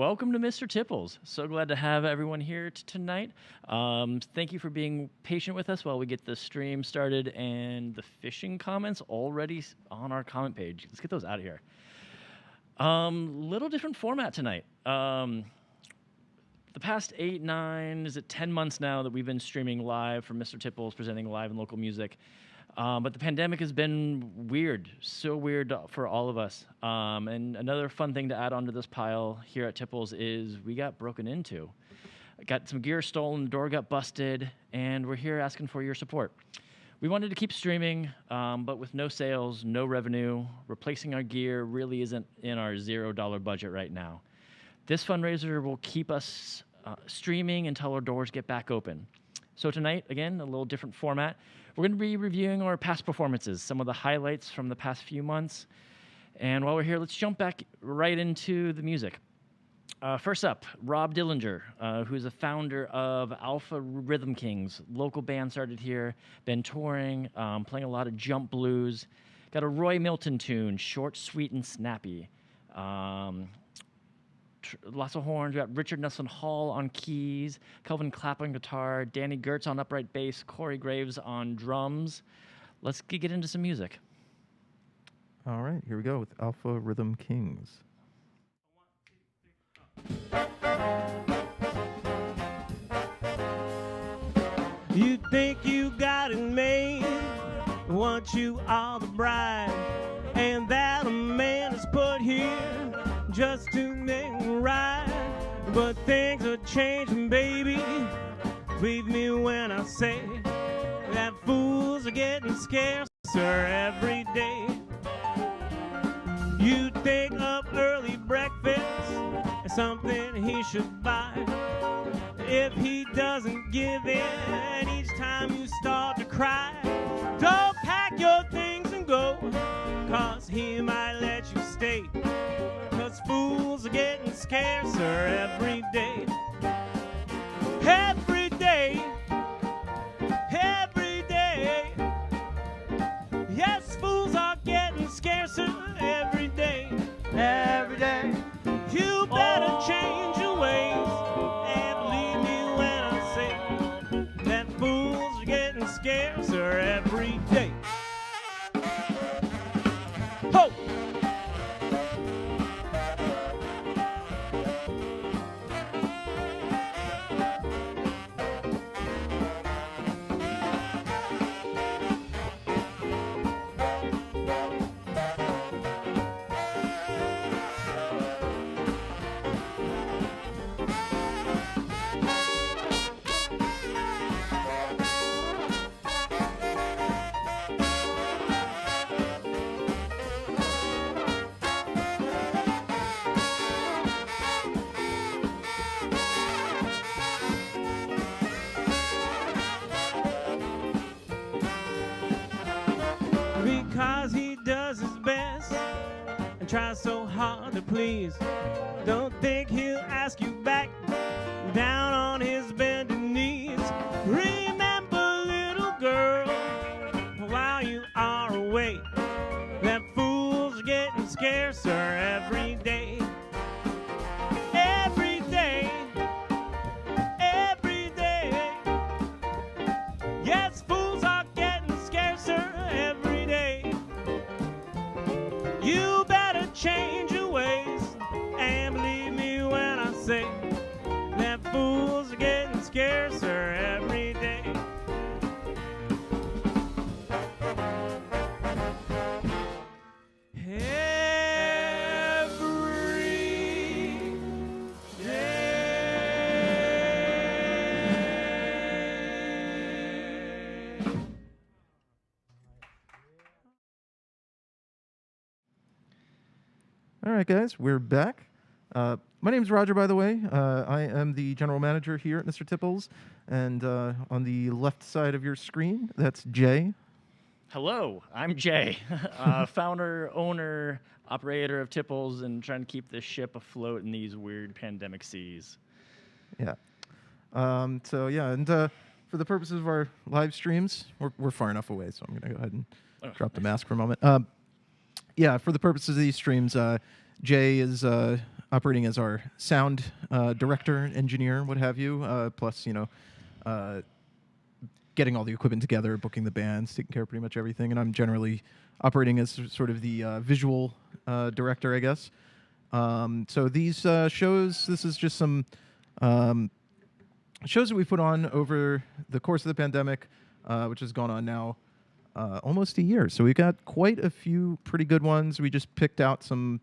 welcome to Mr. Tipples. So glad to have everyone here tonight. Thank you for being patient with us while we get the stream started and the fishing comments already on our comment page. Let's get those out of here. Little different format tonight. The past 8, 9, 10 months now that we've been streaming live from Mr. Tipples, presenting live and local music. But the pandemic has been weird, so weird for all of us. And another fun thing to add onto this pile here at Tipples is we got broken into. Got some gear stolen, the door got busted, and we're here asking for your support. We wanted to keep streaming, but with no sales, no revenue, replacing our gear really isn't in our $0 budget right now. This fundraiser will keep us streaming until our doors get back open. So tonight, again, a little different format. We're going to be reviewing our past performances, some of the highlights from the past few months. And while we're here, let's jump back right into the music. First up, Rob Dillinger, who's the founder of Alpha Rhythm Kings. Local band started here, been touring, playing a lot of jump blues. Got a Roy Milton tune, short, sweet, and snappy. Lots of horns. We got Richard Nelson Hall on keys, Kelvin Clapp on guitar, Danny Gertz on upright bass, Corey Graves on drums. Let's get into some music. All right, here we go with Alpha Rhythm Kings. You think you got it made, want you all the bride, and that a man is put here just to make it right. But things are changing, baby. Believe me when I say that fools are getting scarcer every day. You take up early breakfast is something he should buy. If he doesn't give in each time you start to cry, don't pack your things and go, 'cause he might let you stay. 'Cause fools are getting scarcer every day. Every day. Every day. Yes, fools are getting scarcer every day. Every day. You better change your ways. And believe me when I say that fools are getting scarcer every day. Ho! Because he does his best and tries so hard to please. Don't think he'll ask you back down on his bending knees. Remember, little girl, while you are away, that fools are getting scarcer every day. Every day. Every day. Yes, fools are getting scarcer every day. You better change your ways, and believe me when I say that fools are getting scarcer every day. Every day. All right, guys, we're back. My name's Roger, by the way. I am the general manager here at Mr. Tipples. And on the left side of your screen, that's Jay. Hello, I'm Jay, founder, owner, operator of Tipples, and trying to keep this ship afloat in these weird pandemic seas. Yeah. And for the purposes of our live streams, we're far enough away, so I'm going to go ahead and drop the mask for a moment. For the purposes of these streams, Jay is operating as our sound director, engineer, what have you, plus, getting all the equipment together, booking the bands, taking care of pretty much everything. And I'm generally operating as sort of the visual director, I guess. So these shows, this is just some shows that we put on over the course of the pandemic, which has gone on now almost a year. So we got quite a few pretty good ones. We just picked out some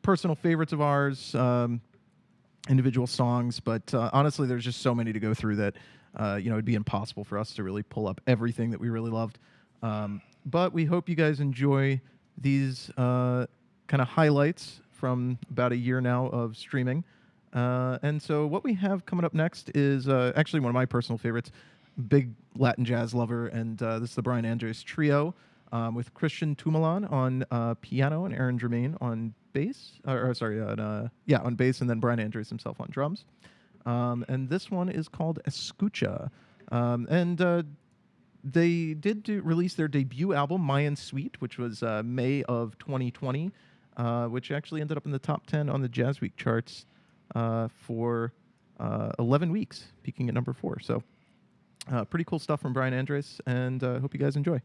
personal favorites of ours, individual songs, but honestly, there's just so many to go through that it'd be impossible for us to really pull up everything that we really loved. But we hope you guys enjoy these kind of highlights from about a year now of streaming. And so what we have coming up next is actually one of my personal favorites, big Latin jazz lover, and this is the Brian Andres Trio with Christian Tumalan on piano and Aaron Germain on bass, on bass, and then Brian Andres himself on drums. And this one is called Escucha. And they did release their debut album, Mayan Suite, which was May of 2020, which actually ended up in the top 10 on the Jazz Week charts for 11 weeks, peaking at number 4. So pretty cool stuff from Brian Andres, and hope you guys enjoy.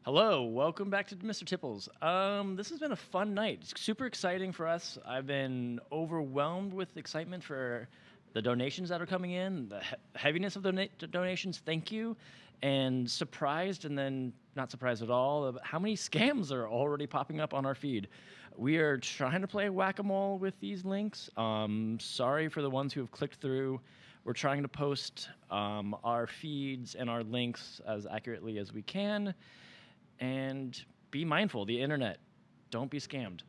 Hello, welcome back to Mr. Tipples. This has been a fun night. It's super exciting for us. I've been overwhelmed with excitement for the donations that are coming in, the heaviness of the donations. Thank you, and surprised, and then not surprised at all, about how many scams are already popping up on our feed. We are trying to play whack-a-mole with these links. Sorry for the ones who have clicked through. We're trying to post our feeds and our links as accurately as we can. And be mindful, the internet. Don't be scammed.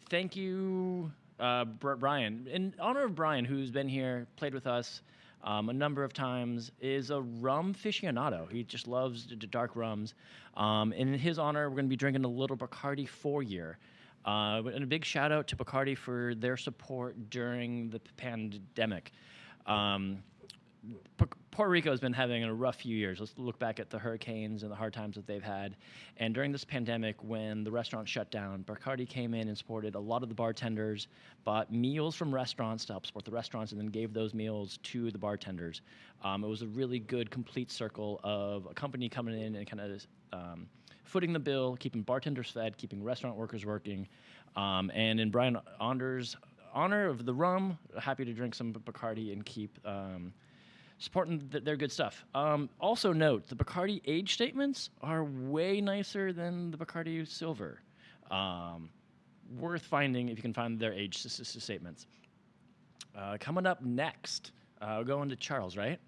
Thank you, Brian. In honor of Brian, who's been here, played with us a number of times, is a rum aficionado. He just loves dark rums. In his honor, we're going to be drinking a little Bacardi 4-year. And a big shout out to Bacardi for their support during the pandemic. Puerto Rico has been having a rough few years. Let's look back at the hurricanes and the hard times that they've had. And during this pandemic, when the restaurants shut down, Bacardi came in and supported a lot of the bartenders, bought meals from restaurants to help support the restaurants, and then gave those meals to the bartenders. It was a really good, complete circle of a company coming in and kind of footing the bill, keeping bartenders fed, keeping restaurant workers working. And in Brian Onder's honor of the rum, happy to drink some Bacardi and keep supporting their good stuff. Also note, the Bacardi age statements are way nicer than the Bacardi Silver. Worth finding if you can find their age statements. Coming up next, going to Charles, right?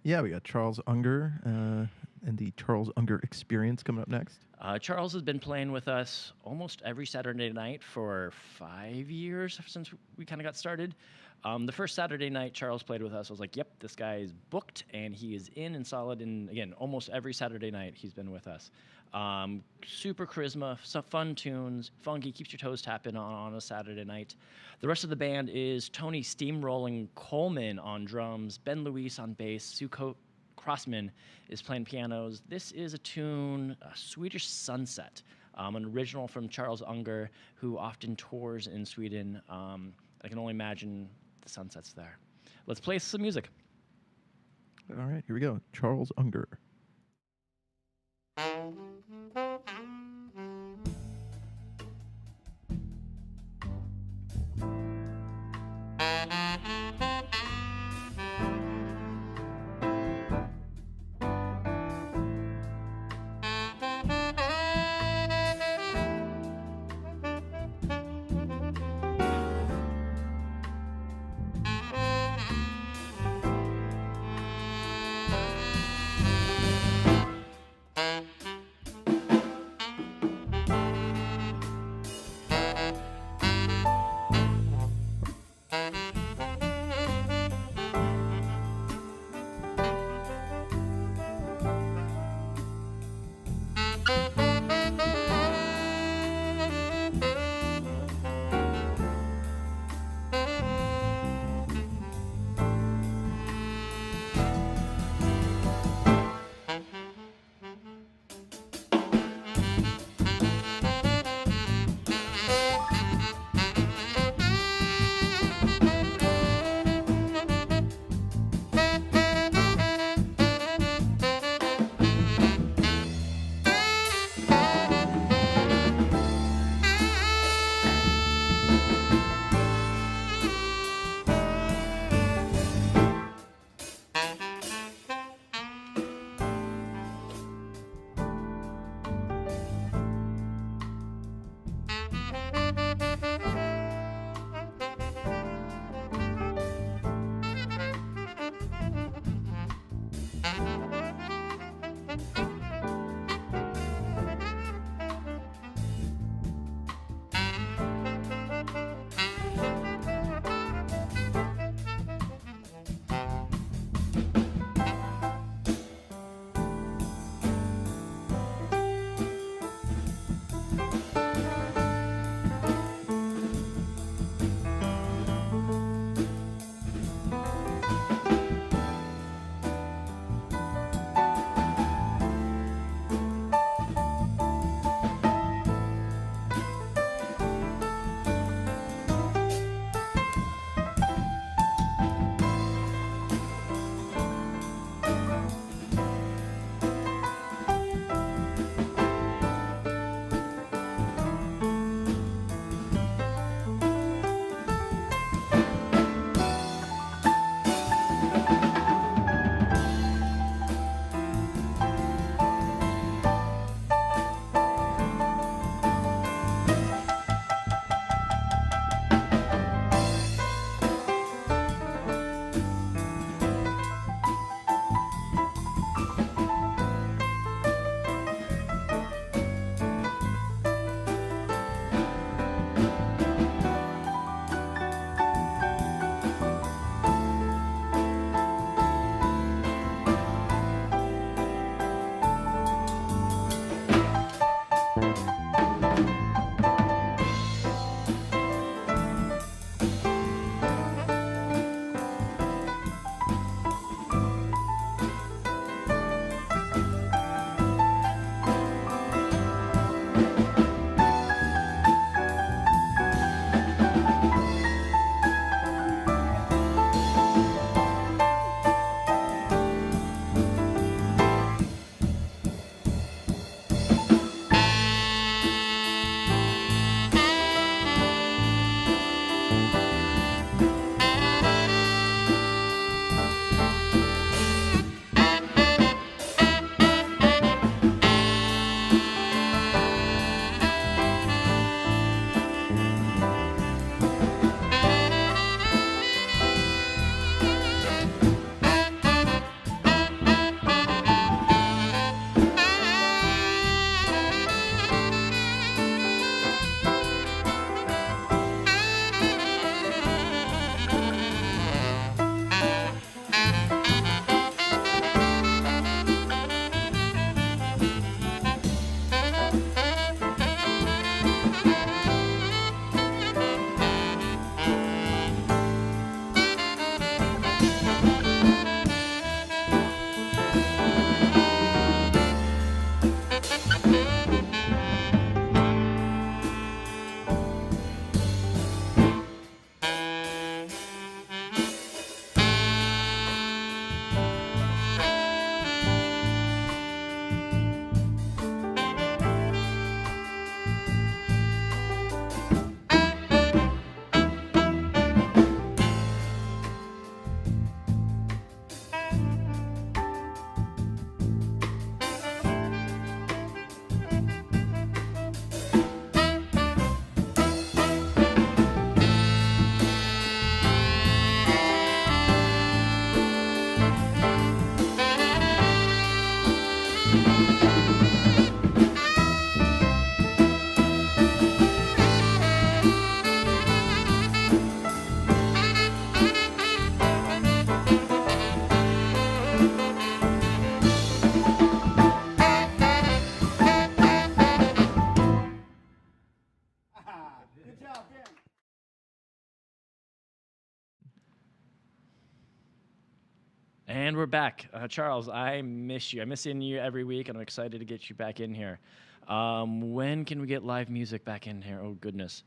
Yeah, we got Charles Unger and the Charles Unger Experience coming up next. Charles has been playing with us almost every Saturday night for 5 years since we kind of got started. The first Saturday night Charles played with us, I was like, yep, this guy is booked, and he is in and solid. And again, almost every Saturday night he's been with us. Super charisma, some fun tunes, funky, keeps your toes tapping on a Saturday night. The rest of the band is Tony Steamrolling Coleman on drums, Ben Luis on bass, Sue Crossman is playing pianos. This is a tune, Swedish Sunset, an original from Charles Unger, who often tours in Sweden. I can only imagine the sunsets there. Let's play some music. All right, here we go. Charles Unger. And we're back. Charles, I miss you. I miss seeing you every week, and I'm excited to get you back in here. When can we get live music back in here? Oh, goodness.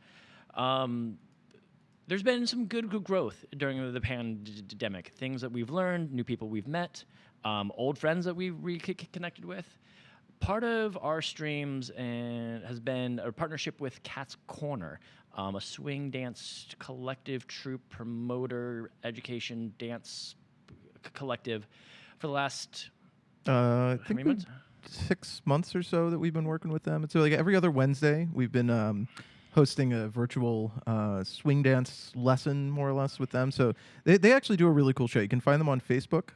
There's been some good growth during the pandemic. Things that we've learned, new people we've met, old friends that we've reconnected with. Part of our streams has been a partnership with Cat's Corner, a swing dance collective, troupe, promoter, education, dance collective for the last I think many months? 6 months or so that we've been working with them. So like every other Wednesday, we've been hosting a virtual swing dance lesson, more or less, with them. So they actually do a really cool show. You can find them on Facebook,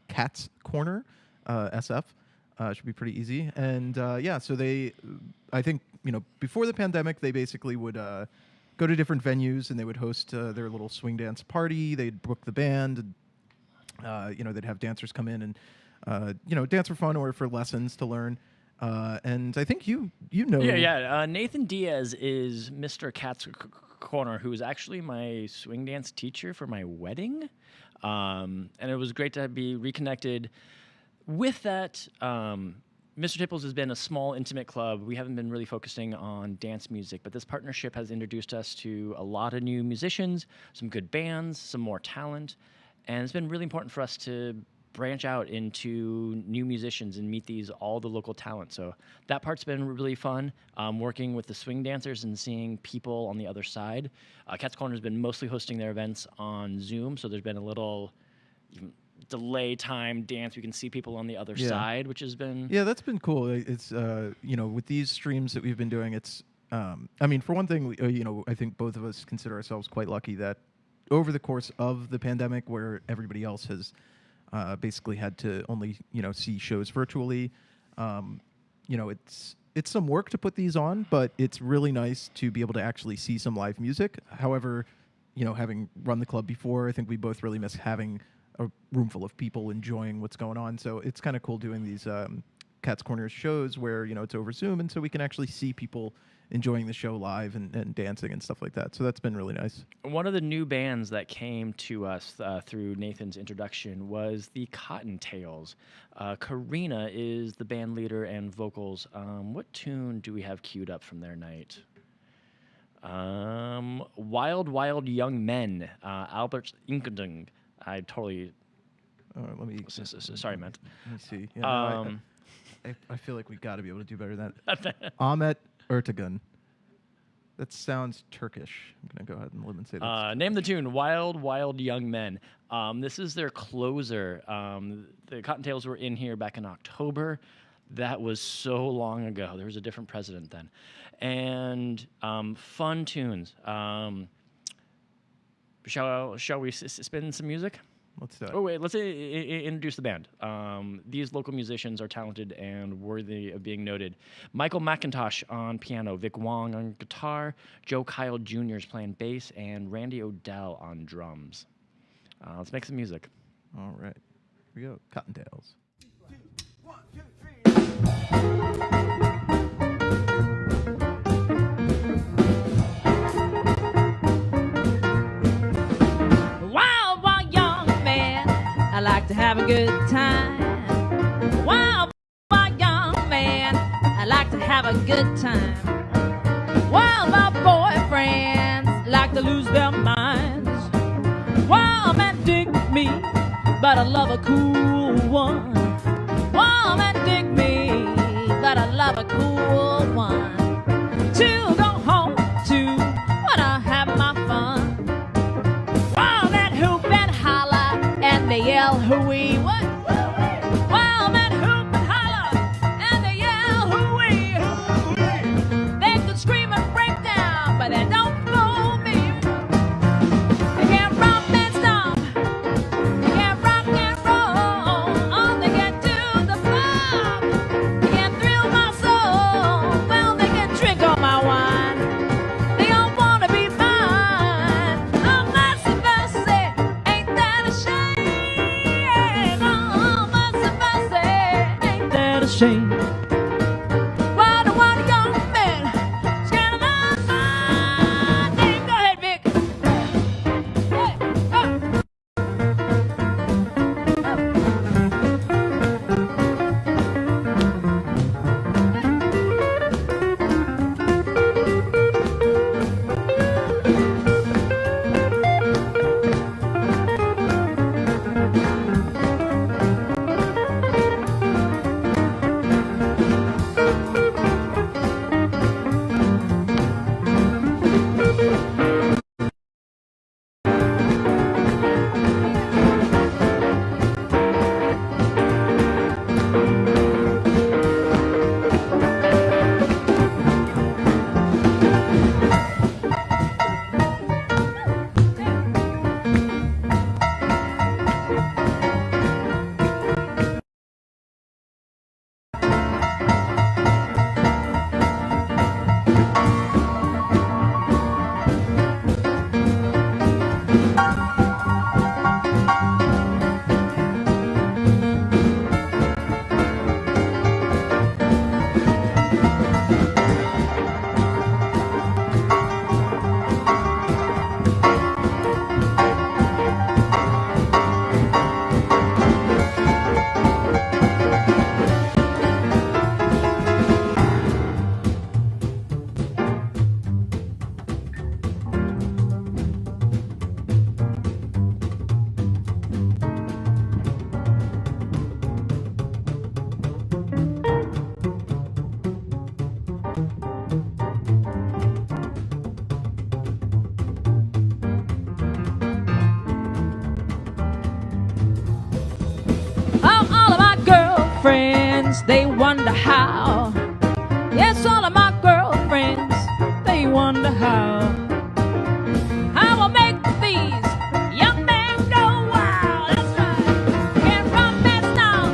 Cat's Corner, SF. Should be pretty easy. And so I think, before the pandemic, they basically would go to different venues and they would host their little swing dance party. They'd book the band. And, they'd have dancers come in and, dance for fun or for lessons to learn. And I think you know. Yeah. Nathan Diaz is Mr. Cat's Corner, who is actually my swing dance teacher for my wedding. And it was great to be reconnected with that. Mr. Tipples has been a small, intimate club. We haven't been really focusing on dance music, but this partnership has introduced us to a lot of new musicians, some good bands, some more talent. And it's been really important for us to branch out into new musicians and meet all the local talent. So that part's been really fun, working with the swing dancers and seeing people on the other side. Cat's Corner has been mostly hosting their events on Zoom, so there's been a little delay time dance. We can see people on the other side, which has been... Yeah, that's been cool. It's, with these streams that we've been doing, it's... for one thing, I think both of us consider ourselves quite lucky that over the course of the pandemic, where everybody else has basically had to only, see shows virtually, it's some work to put these on, but it's really nice to be able to actually see some live music. However, having run the club before, I think we both really miss having a room full of people enjoying what's going on. So it's kind of cool doing these Cat's Corner shows where, it's over Zoom, and so we can actually see people enjoying the show live and dancing and stuff like that. So that's been really nice. One of the new bands that came to us through Nathan's introduction was the Cottontails. Karina is the band leader and vocals. What tune do we have queued up from their night? Wild, Wild Young Men, Albert Inkendung. I totally... let me... Sorry, Matt. Let me see. Yeah, I feel like we got to be able to do better than that. Ahmet Ertegun. That sounds Turkish. I'm going to go ahead and say that. Name the tune, Wild, Wild Young Men. This is their closer. The Cottontails were in here back in October. That was so long ago. There was a different president then. And fun tunes. Shall we spin some music? Let's do it. Oh, wait, let's introduce the band. These local musicians are talented and worthy of being noted. Michael McIntosh on piano, Vic Wong on guitar, Joe Kyle Jr. is playing bass, and Randy Odell on drums. Let's make some music. All right. Here we go. Cottontails. 1, 2, 3. I like to have a good time. Wild, wild young man, I like to have a good time. Wild, my boyfriends like to lose their minds. Wild man dig me, but I love a cool one. Wild man dig me, but I love a cool one. To go home to when I have my fun. Wild man hoop and holler, and they yell hooey, what? Wild men hoop and holler, and they yell hooey, hooey. They could scream and break down, but they don't fool me. They can't romp and stomp, they can't rock and roll, on they get to the floor. shame. Well, the one young man scared of my name. Go ahead, Vic. Oh, all of my girlfriends, they wonder how. Yes, all of my girlfriends, they wonder how. I will make these young men go wild. That's right. You can romance now.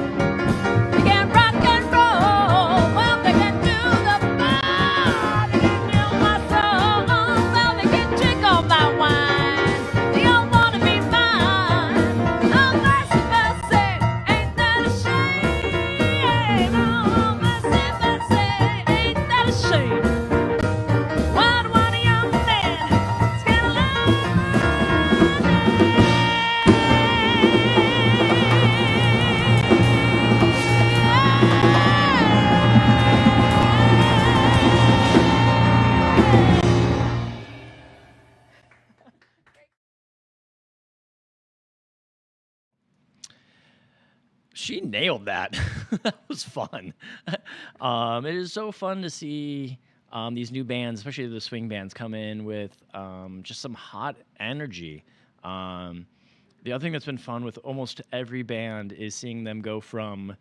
You can rock and roll. Well, they can do the bar. They can kill my soul. Well, they can drink all my wine. They all want to be mine. Oh, mercy, mercy, ain't that a shame? Oh, mercy, mercy, ain't that a shame? One young man scared of She nailed that. That was fun. It is so fun to see these new bands, especially the swing bands, come in with just some hot energy. The other thing that's been fun with almost every band is seeing them go from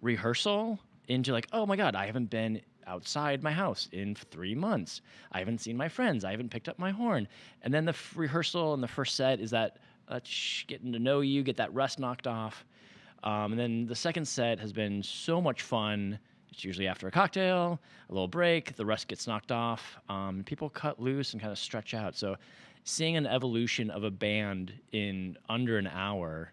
rehearsal into like, oh my God, I haven't been outside my house in 3 months. I haven't seen my friends. I haven't picked up my horn. And then the rehearsal and the first set is that getting to know you, get that rust knocked off. And then the second set has been so much fun. It's usually after a cocktail, a little break, the rust gets knocked off. People cut loose and kind of stretch out. So seeing an evolution of a band in under an hour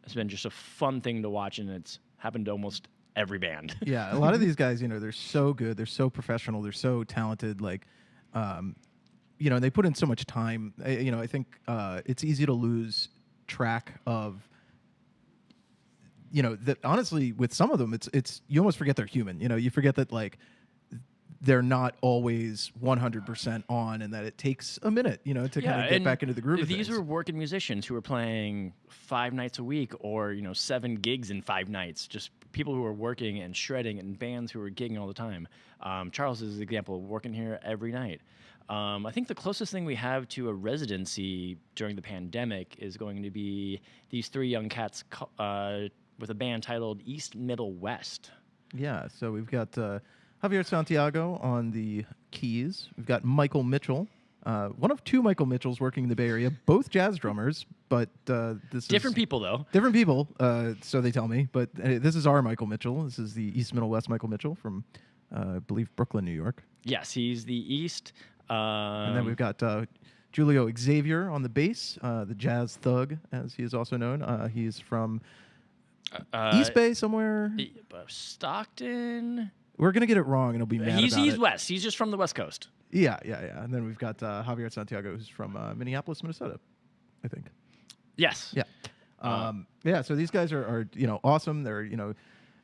has been just a fun thing to watch, and it's happened to almost every band. Yeah, a lot of these guys, they're so good, they're so professional, they're so talented. Like, they put in so much time. I think it's easy to lose track of. That honestly, with some of them, it's you almost forget they're human. You forget that like they're not always 100% on, and that it takes a minute, to kind of get back into the groove of these things. were working musicians who were playing 5 nights a week, or 7 gigs in 5 nights. Just people who were working and shredding, and bands who were gigging all the time. Charles is an example of working here every night. I think the closest thing we have to a residency during the pandemic is going to be these 3 young cats with a band titled East Middle West. Yeah, so we've got Javier Santiago on the keys. We've got Michael Mitchell, one of 2 Michael Mitchells working in the Bay Area, both jazz drummers, but this Different is people, though. different people, so they tell me. But this is our Michael Mitchell. This is the East Middle West Michael Mitchell from, I believe, Brooklyn, New York. Yes, he's the East. And then we've got Julio Xavier on the bass, the jazz thug, as he is also known. He's from East Bay somewhere. Stockton. We're gonna get it wrong, and he'll be mad He's about it. west. He's just from the West Coast. Yeah. And then we've got Javier Santiago, who's from Minneapolis, Minnesota, I think. Yes. Yeah. So these guys are awesome. They're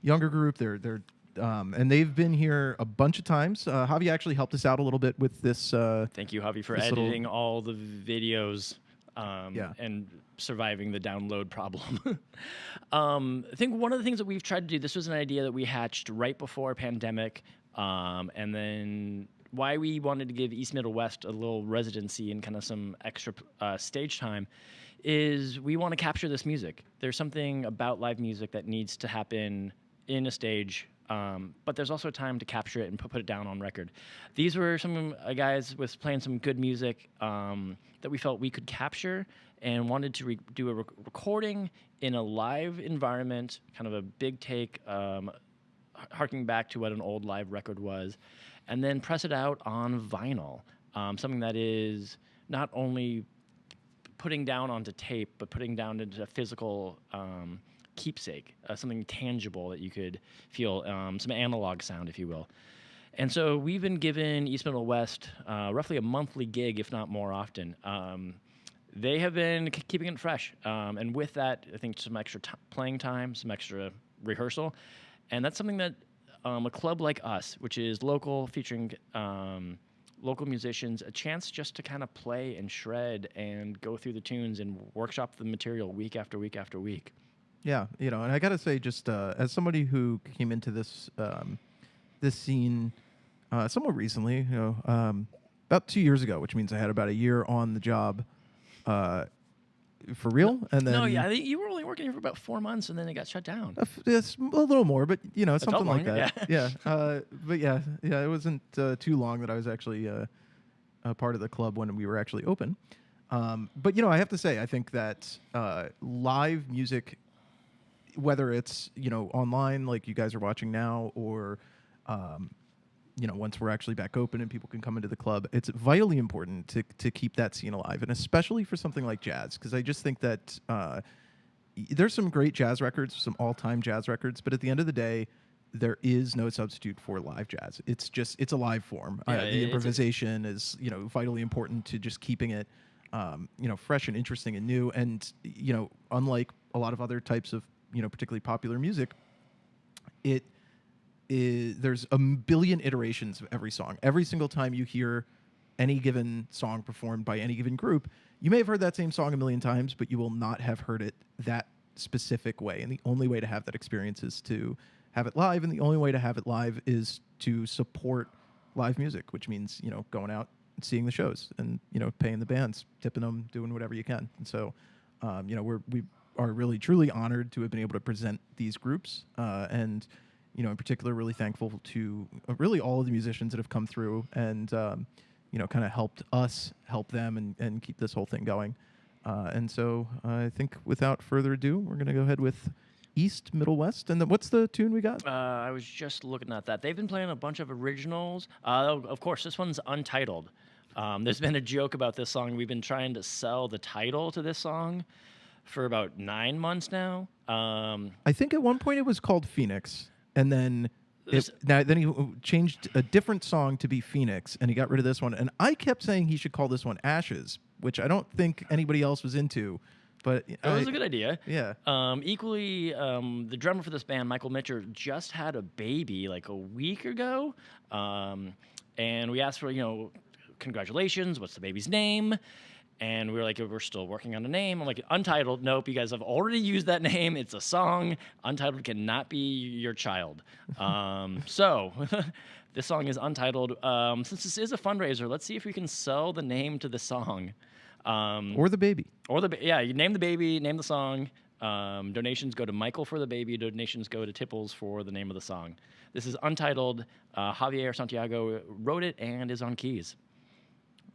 younger group. They're and they've been here a bunch of times. Javi actually helped us out a little bit with this. Thank you, Javi, for this little- editing all the videos. And surviving the download problem. I think one of the things that we've tried to do, this was an idea that we hatched right before pandemic, and then why we wanted to give East Middle West a little residency and kind of some extra stage time is we want to capture this music. There's something about live music that needs to happen in a stage, but there's also time to capture it and put it down on record. These were some guys with playing some good music that we felt we could capture and wanted to do a recording in a live environment, kind of a big take, harking back to what an old live record was, and then press it out on vinyl, something that is not only putting down onto tape, but putting down into a physical keepsake, something tangible that you could feel, some analog sound, if you will. And so we've been given East Middle West roughly a monthly gig, if not more often. They have been keeping it fresh. And with that, I think some extra playing time, some extra rehearsal. And that's something that a club like us, which is local, featuring local musicians, a chance just to kind of play and shred and go through the tunes and workshop the material week after week after week. Yeah, and I gotta say, just as somebody who came into this this scene somewhat recently, about 2 years ago, which means I had about a year on the job for real. And then I think you were only working here for about 4 months, and then it got shut down. Yes, a little more, but something like longer, that. But it wasn't too long that I was actually a part of the club when we were actually open. But I have to say, I think that live music, whether it's online like you guys are watching now, or once we're actually back open and people can come into the club, it's vitally important to keep that scene alive, and especially for something like jazz, because I just think that there's some great jazz records, some all-time jazz records, but at the end of the day, there is no substitute for live jazz. It's a live form. The improvisation is vitally important to just keeping it fresh and interesting and new. And unlike a lot of other types of particularly popular music, there's a billion iterations of every song. Every single time you hear any given song performed by any given group, you may have heard that same song a million times, but you will not have heard it that specific way. And the only way to have that experience is to have it live, and the only way to have it live is to support live music, which means going out and seeing the shows, and paying the bands, tipping them, doing whatever you can. And so we are really truly honored to have been able to present these groups, and in particular really thankful to really all of the musicians that have come through and kind of helped us help them and keep this whole thing going. And so I think without further ado, we're going to go ahead with East, Middle, West. And then what's the tune we got? I was just looking at that. They've been playing a bunch of originals. Of course, this one's Untitled. There's been a joke about this song. We've been trying to sell the title to this song for about 9 months now. I think at one point it was called Phoenix, and then then he changed a different song to be Phoenix, and he got rid of this one. And I kept saying he should call this one Ashes, which I don't think anybody else was into. But it was a good idea. Yeah. Equally, the drummer for this band, Michael Mitcher, just had a baby like a week ago, and we asked for congratulations. What's the baby's name? And we were like, we're still working on a name. I'm like, Untitled. Nope, you guys have already used that name. It's a song. Untitled cannot be your child. So this song is Untitled. Since this is a fundraiser, let's see if we can sell the name to the song. Or the baby. You name the baby, name the song. Donations go to Michael for the baby. Donations go to Tipples for the name of the song. This is Untitled. Javier Santiago wrote it and is on keys.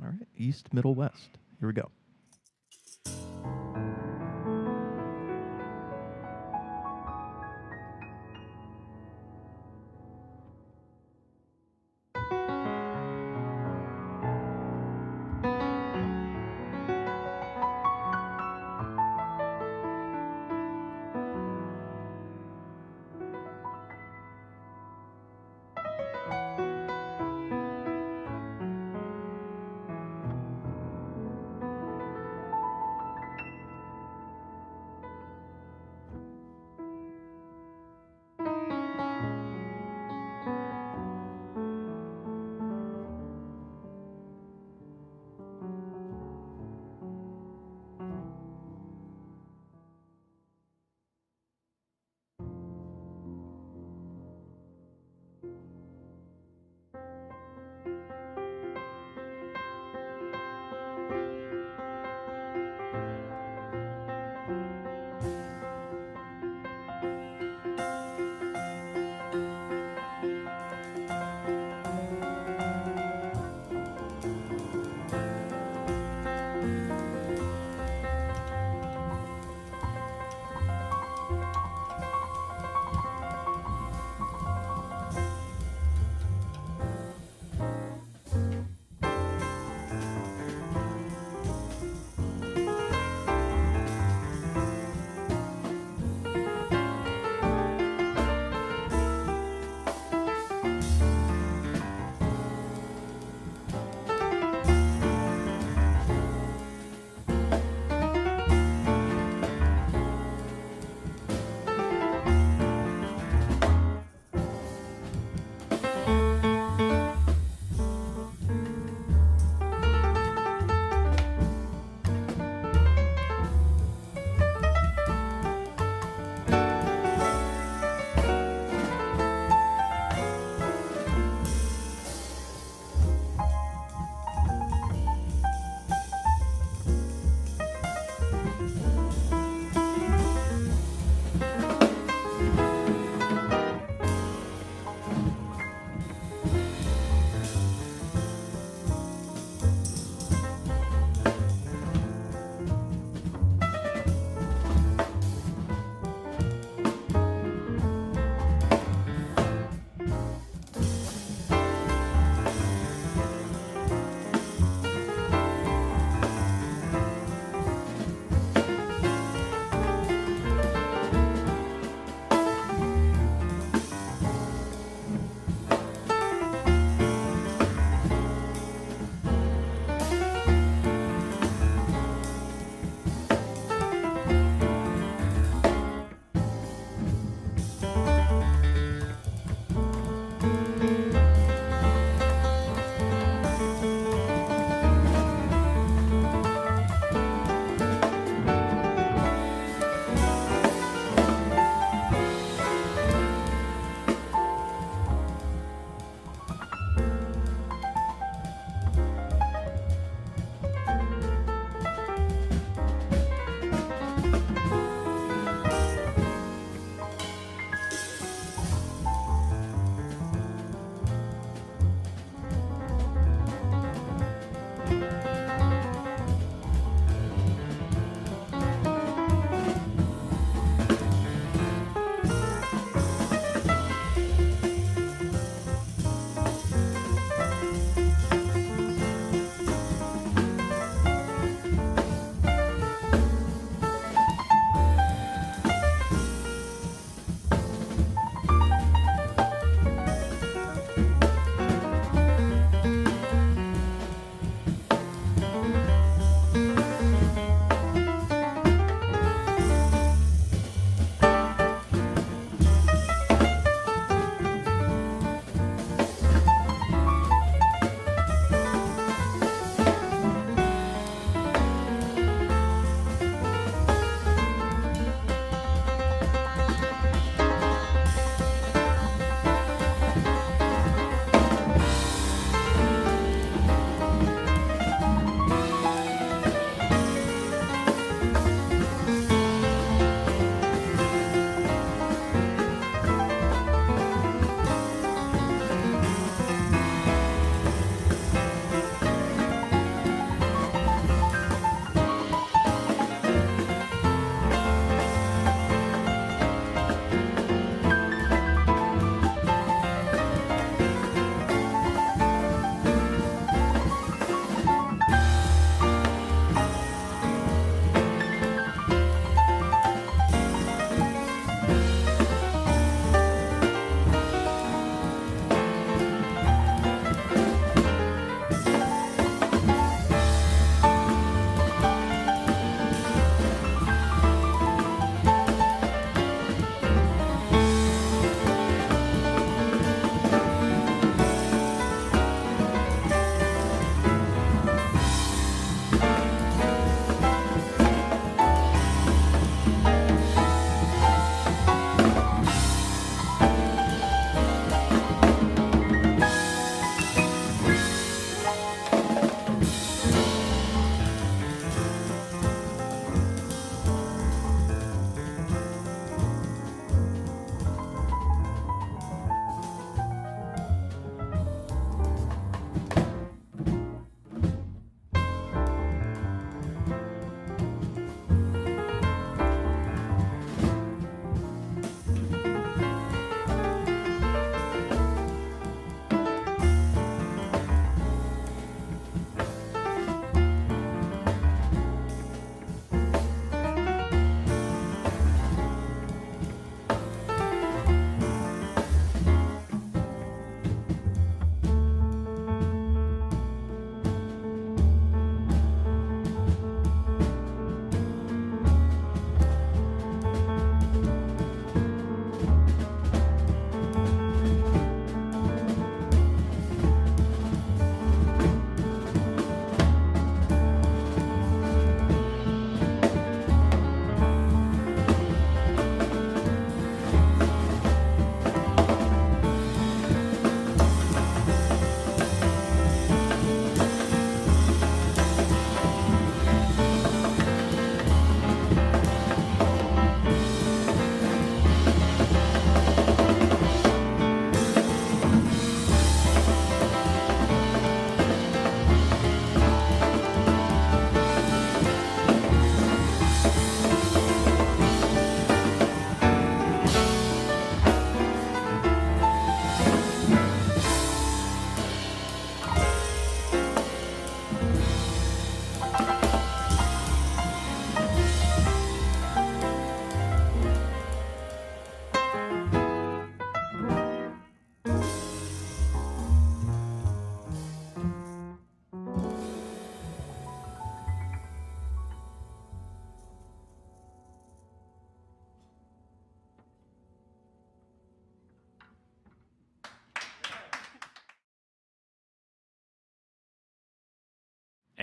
All right, East, Middle, West. Here we go.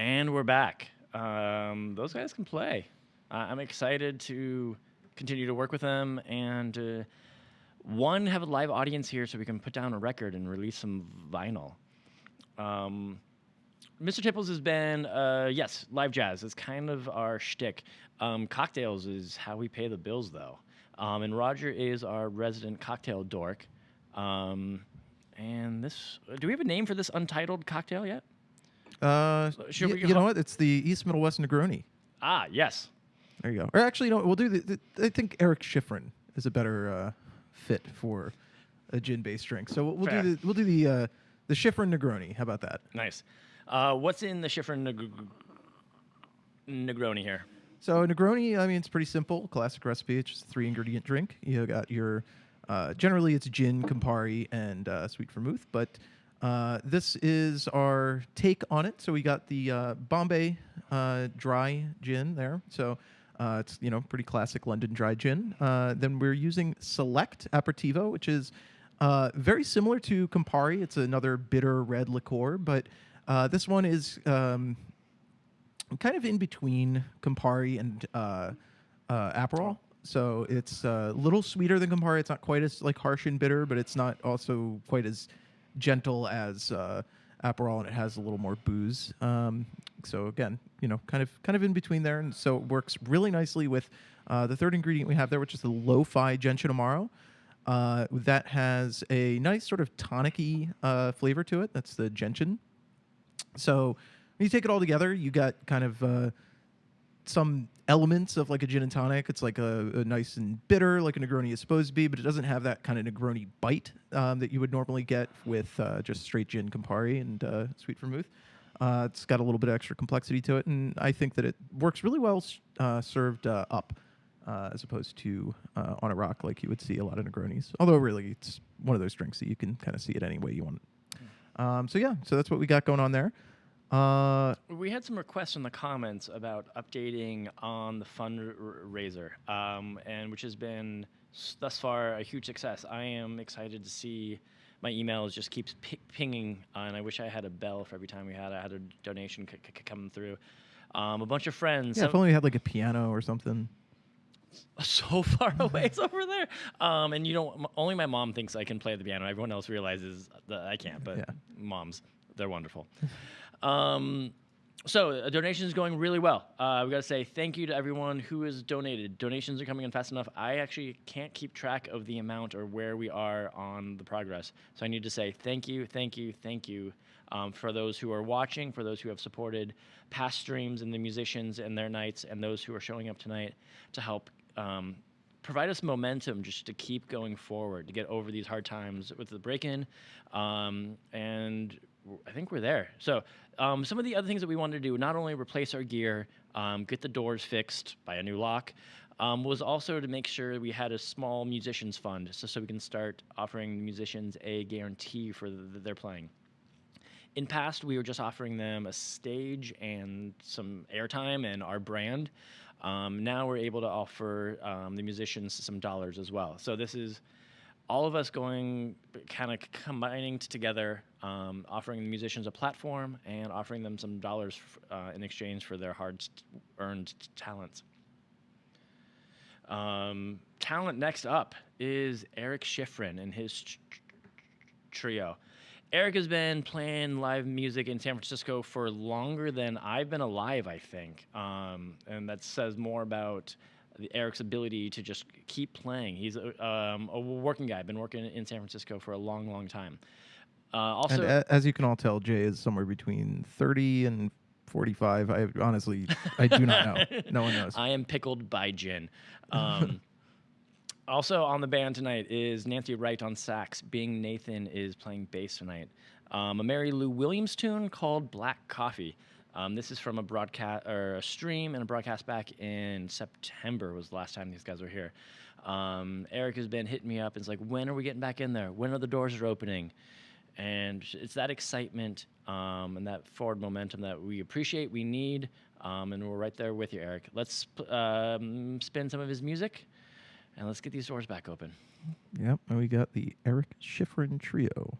And we're back. Those guys can play. I'm excited to continue to work with them and have a live audience here so we can put down a record and release some vinyl. Mr. Tipples has been, yes, live jazz. It's kind of our shtick. Cocktails is how we pay the bills, though. And Roger is our resident cocktail dork. And this, do we have a name for this untitled cocktail yet? You know what? It's the East Middle West Negroni. Ah, yes. There you go. Or actually, no, we'll do I think Eric Schifrin is a better fit for a gin-based drink. So we'll do the Schifrin Negroni. How about that? Nice. What's in the Schifrin Negroni here? So Negroni, I mean, it's pretty simple, classic recipe. It's just a 3-ingredient drink. You got your generally it's gin, Campari, and sweet vermouth, but this is our take on it. So we got the Bombay dry gin there. So it's pretty classic London dry gin. Then we're using Select Aperitivo, which is very similar to Campari. It's another bitter red liqueur, but this one is kind of in between Campari and Aperol. So it's a little sweeter than Campari. It's not quite as harsh and bitter, but it's not also quite as gentle as Aperol, and it has a little more booze. So again, kind of in between there, and so it works really nicely with the third ingredient we have there, which is the lo-fi gentian amaro. That has a nice sort of tonic-y flavor to it. That's the gentian. So when you take it all together, you got kind of some elements of like a gin and tonic. It's like a nice and bitter, like a Negroni is supposed to be, but it doesn't have that kind of Negroni bite that you would normally get with just straight gin, Campari, and sweet vermouth. It's got a little bit of extra complexity to it, and I think that it works really well served up as opposed to on a rock like you would see a lot of Negronis. Although really, it's one of those drinks that you can kind of see it any way you want it. So that's what we got going on there. We had some requests in the comments about updating on the fundraiser, and which has been thus far a huge success. I am excited to see my emails just keeps pinging, and I wish I had a bell for every time I had a donation come through. A bunch of friends. Yeah, if only we had like a piano or something. So far away, it's over there. And only my mom thinks I can play the piano. Everyone else realizes that I can't, but moms, they're wonderful. So donation is going really well. We got to say thank you to everyone who has donated. Donations are coming in fast enough. I actually can't keep track of the amount or where we are on the progress. So I need to say thank you for those who are watching, for those who have supported past streams and the musicians and their nights, and those who are showing up tonight to help provide us momentum just to keep going forward, to get over these hard times with the break-in, and I think we're there. So some of the other things that we wanted to do, not only replace our gear, get the doors fixed by a new lock, was also to make sure we had a small musicians fund so we can start offering musicians a guarantee for their playing. In past, we were just offering them a stage and some airtime and our brand. Now we're able to offer the musicians some dollars as well. So this is all of us going, kind of combining together, offering the musicians a platform and offering them some dollars in exchange for their hard-earned talents. Talent next up is Eric Schifrin and his trio. Eric has been playing live music in San Francisco for longer than I've been alive, I think. And that says more about Eric's ability to just keep playing. He's a working guy, been working in San Francisco for a long, long time. Also, and as you can all tell, Jay is somewhere between 30 and 45. I do not know. No one knows. I am pickled by gin. Also on the band tonight is Nancy Wright on sax. Bing Nathan is playing bass tonight. A Mary Lou Williams tune called Black Coffee. This is from a broadcast or a stream and a broadcast back in September was the last time these guys were here. Eric has been hitting me up and it's like, when are we getting back in there? When are the doors opening? And it's that excitement and that forward momentum that we appreciate, we need, and we're right there with you, Eric. Let's spin some of his music. And let's get these doors back open. Yep, and we got the Eric Schifrin Trio.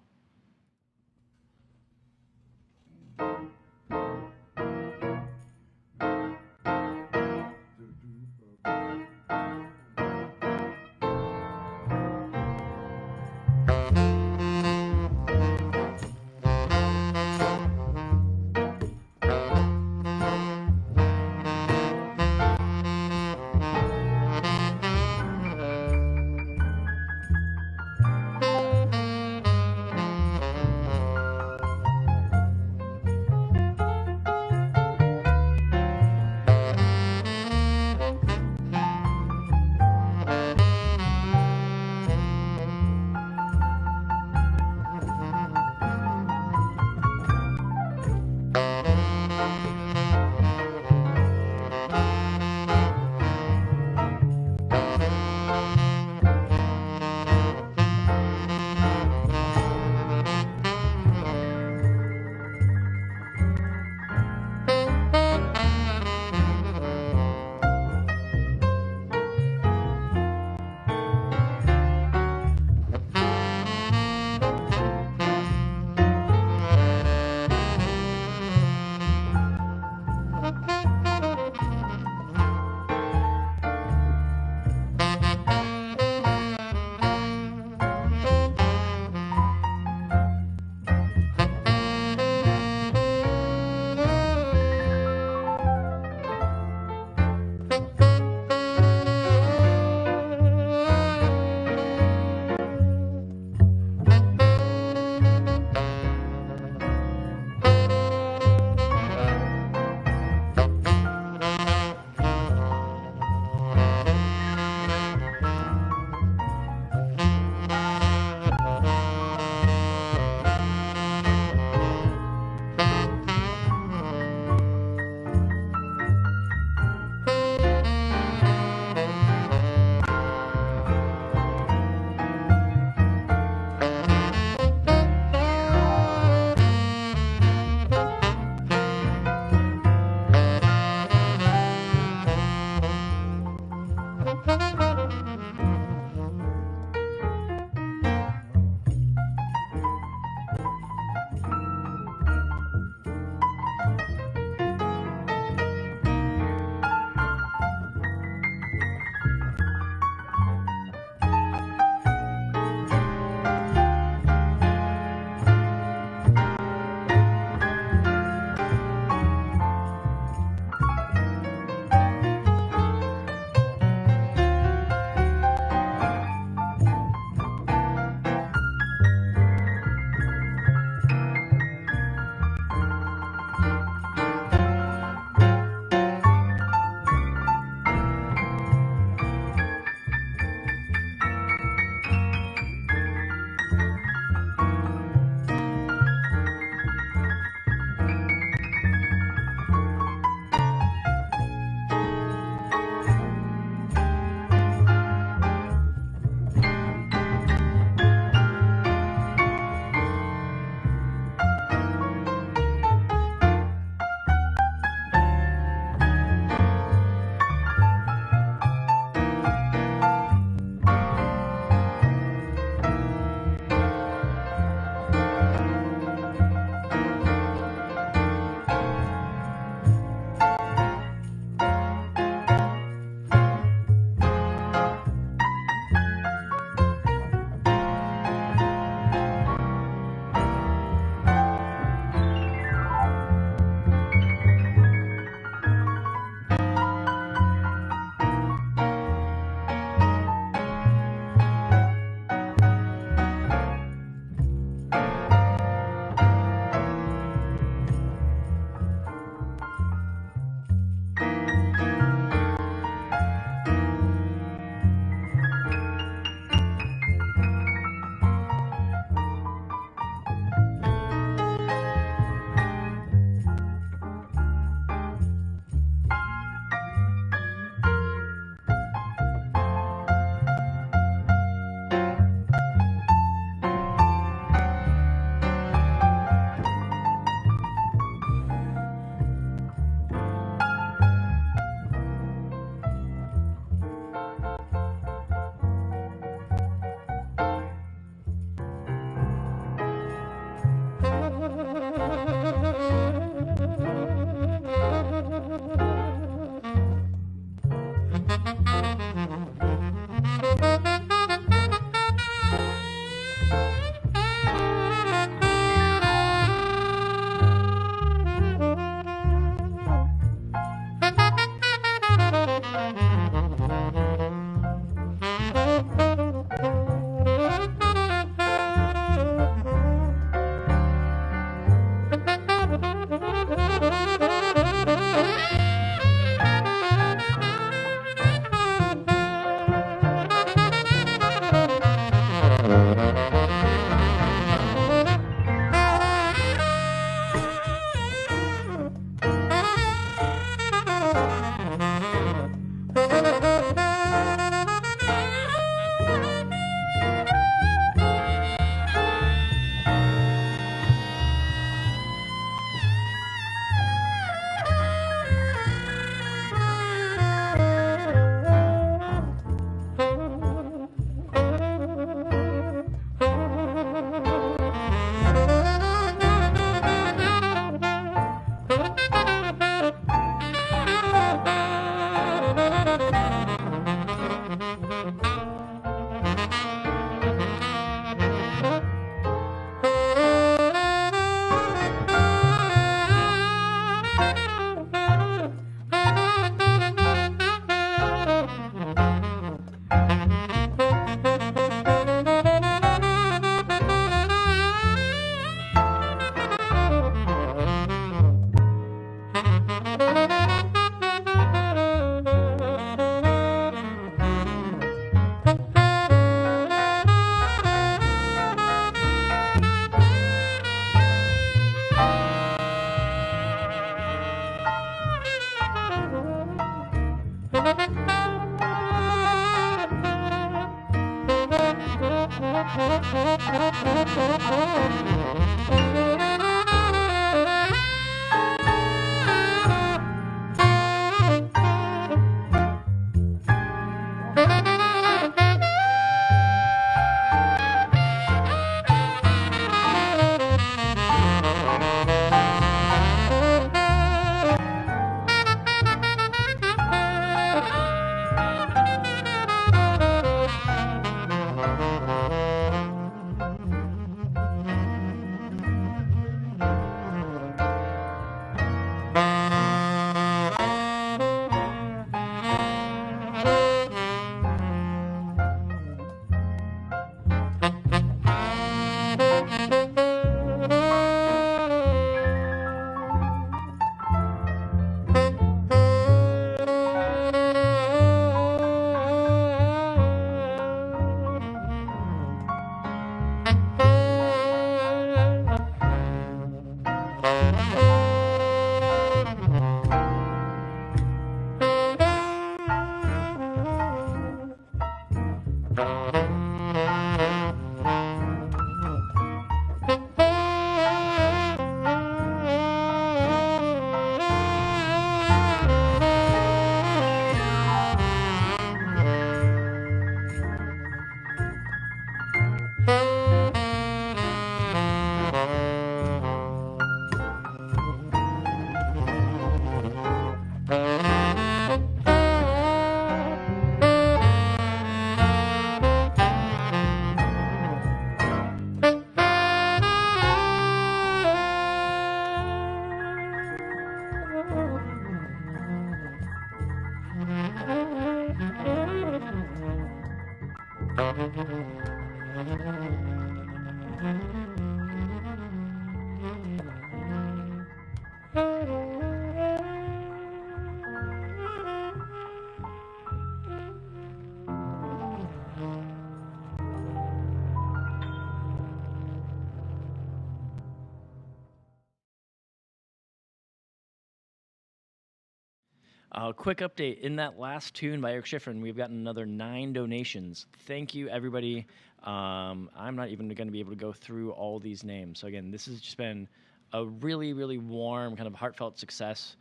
Quick update. In that last tune by Eric Schifrin, we've gotten another 9 donations. Thank you, everybody. I'm not even going to be able to go through all these names. So again, this has just been a really, really warm, kind of heartfelt success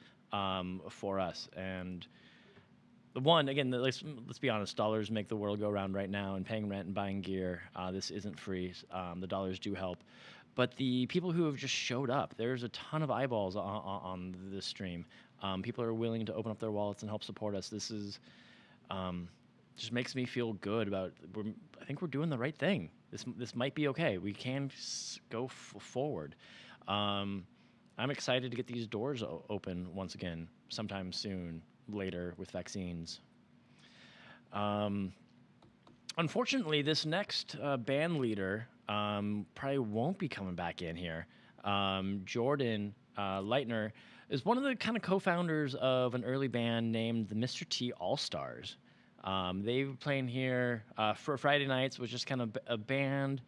for us. And the one, again, let's be honest, dollars make the world go round right now, and paying rent and buying gear, this isn't free. The dollars do help. But the people who have just showed up, there's a ton of eyeballs on this stream. People are willing to open up their wallets and help support us. This is just makes me feel good about. I think we're doing the right thing. This might be okay. We can go forward. I'm excited to get these doors open once again sometime soon, later with vaccines. Unfortunately, this next band leader probably won't be coming back in here. Jordan Leitner is one of the kind of co-founders of an early band named the Mr. T All-Stars. They were playing here for Friday nights, was just kind of a band,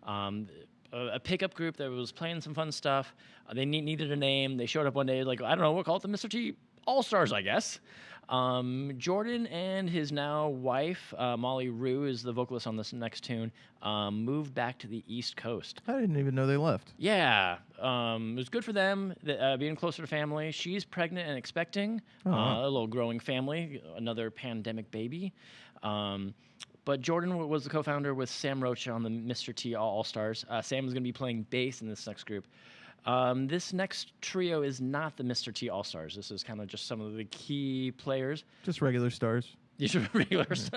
a pickup group that was playing some fun stuff. They needed a name. They showed up one day, like, I don't know, we'll call it the Mr. T All-Stars, I guess. Jordan and his now wife, Molly Rue, is the vocalist on this next tune, moved back to the East Coast. I didn't even know they left. Yeah, it was good for them, being closer to family. She's pregnant and expecting, a little growing family, another pandemic baby. But Jordan was the co-founder with Sam Rocha on the Mr. T All-Stars. Sam is going to be playing bass in this next group. This next trio is not the Mr. T All-Stars. This is kind of just some of the key players. Just regular stars. These are regulars.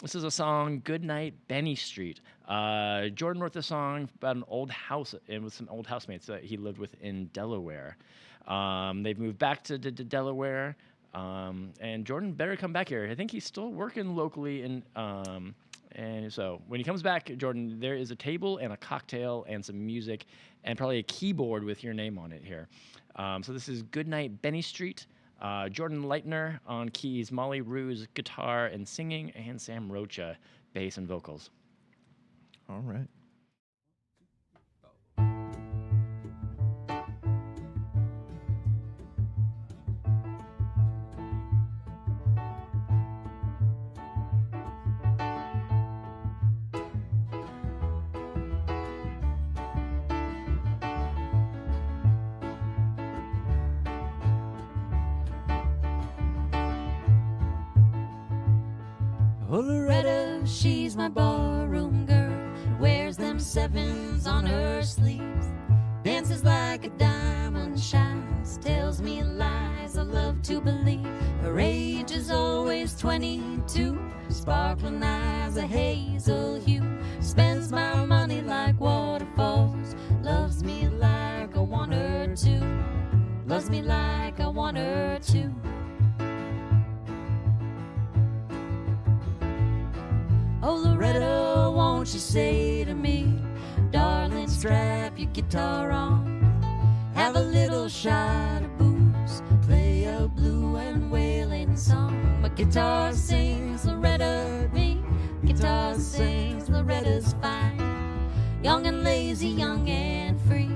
This is a song, Good Night, Benny Street. Jordan wrote this song about an old house and with some old housemates that he lived with in Delaware. They've moved back to Delaware, and Jordan better come back here. I think he's still working locally in... And so when he comes back, Jordan, there is a table and a cocktail and some music and probably a keyboard with your name on it here. So this is Goodnight Benny Street. Jordan Leitner on keys, Molly Rue's guitar and singing, and Sam Rocha, bass and vocals. All right. Oh, Loretta, she's my barroom girl, wears them sevens on her sleeves, dances like a diamond shines, tells me lies I love to believe. Her age is always 22, sparkling eyes a hazel hue, spends my money like waterfalls, loves me like I want her to, loves me like I want her to. Oh, Loretta, won't you say to me, darling, strap your guitar on, have a little shot of booze, play a blue and wailing song. My guitar sings, Loretta, me, guitar sings, Loretta's fine, young and lazy, young and free,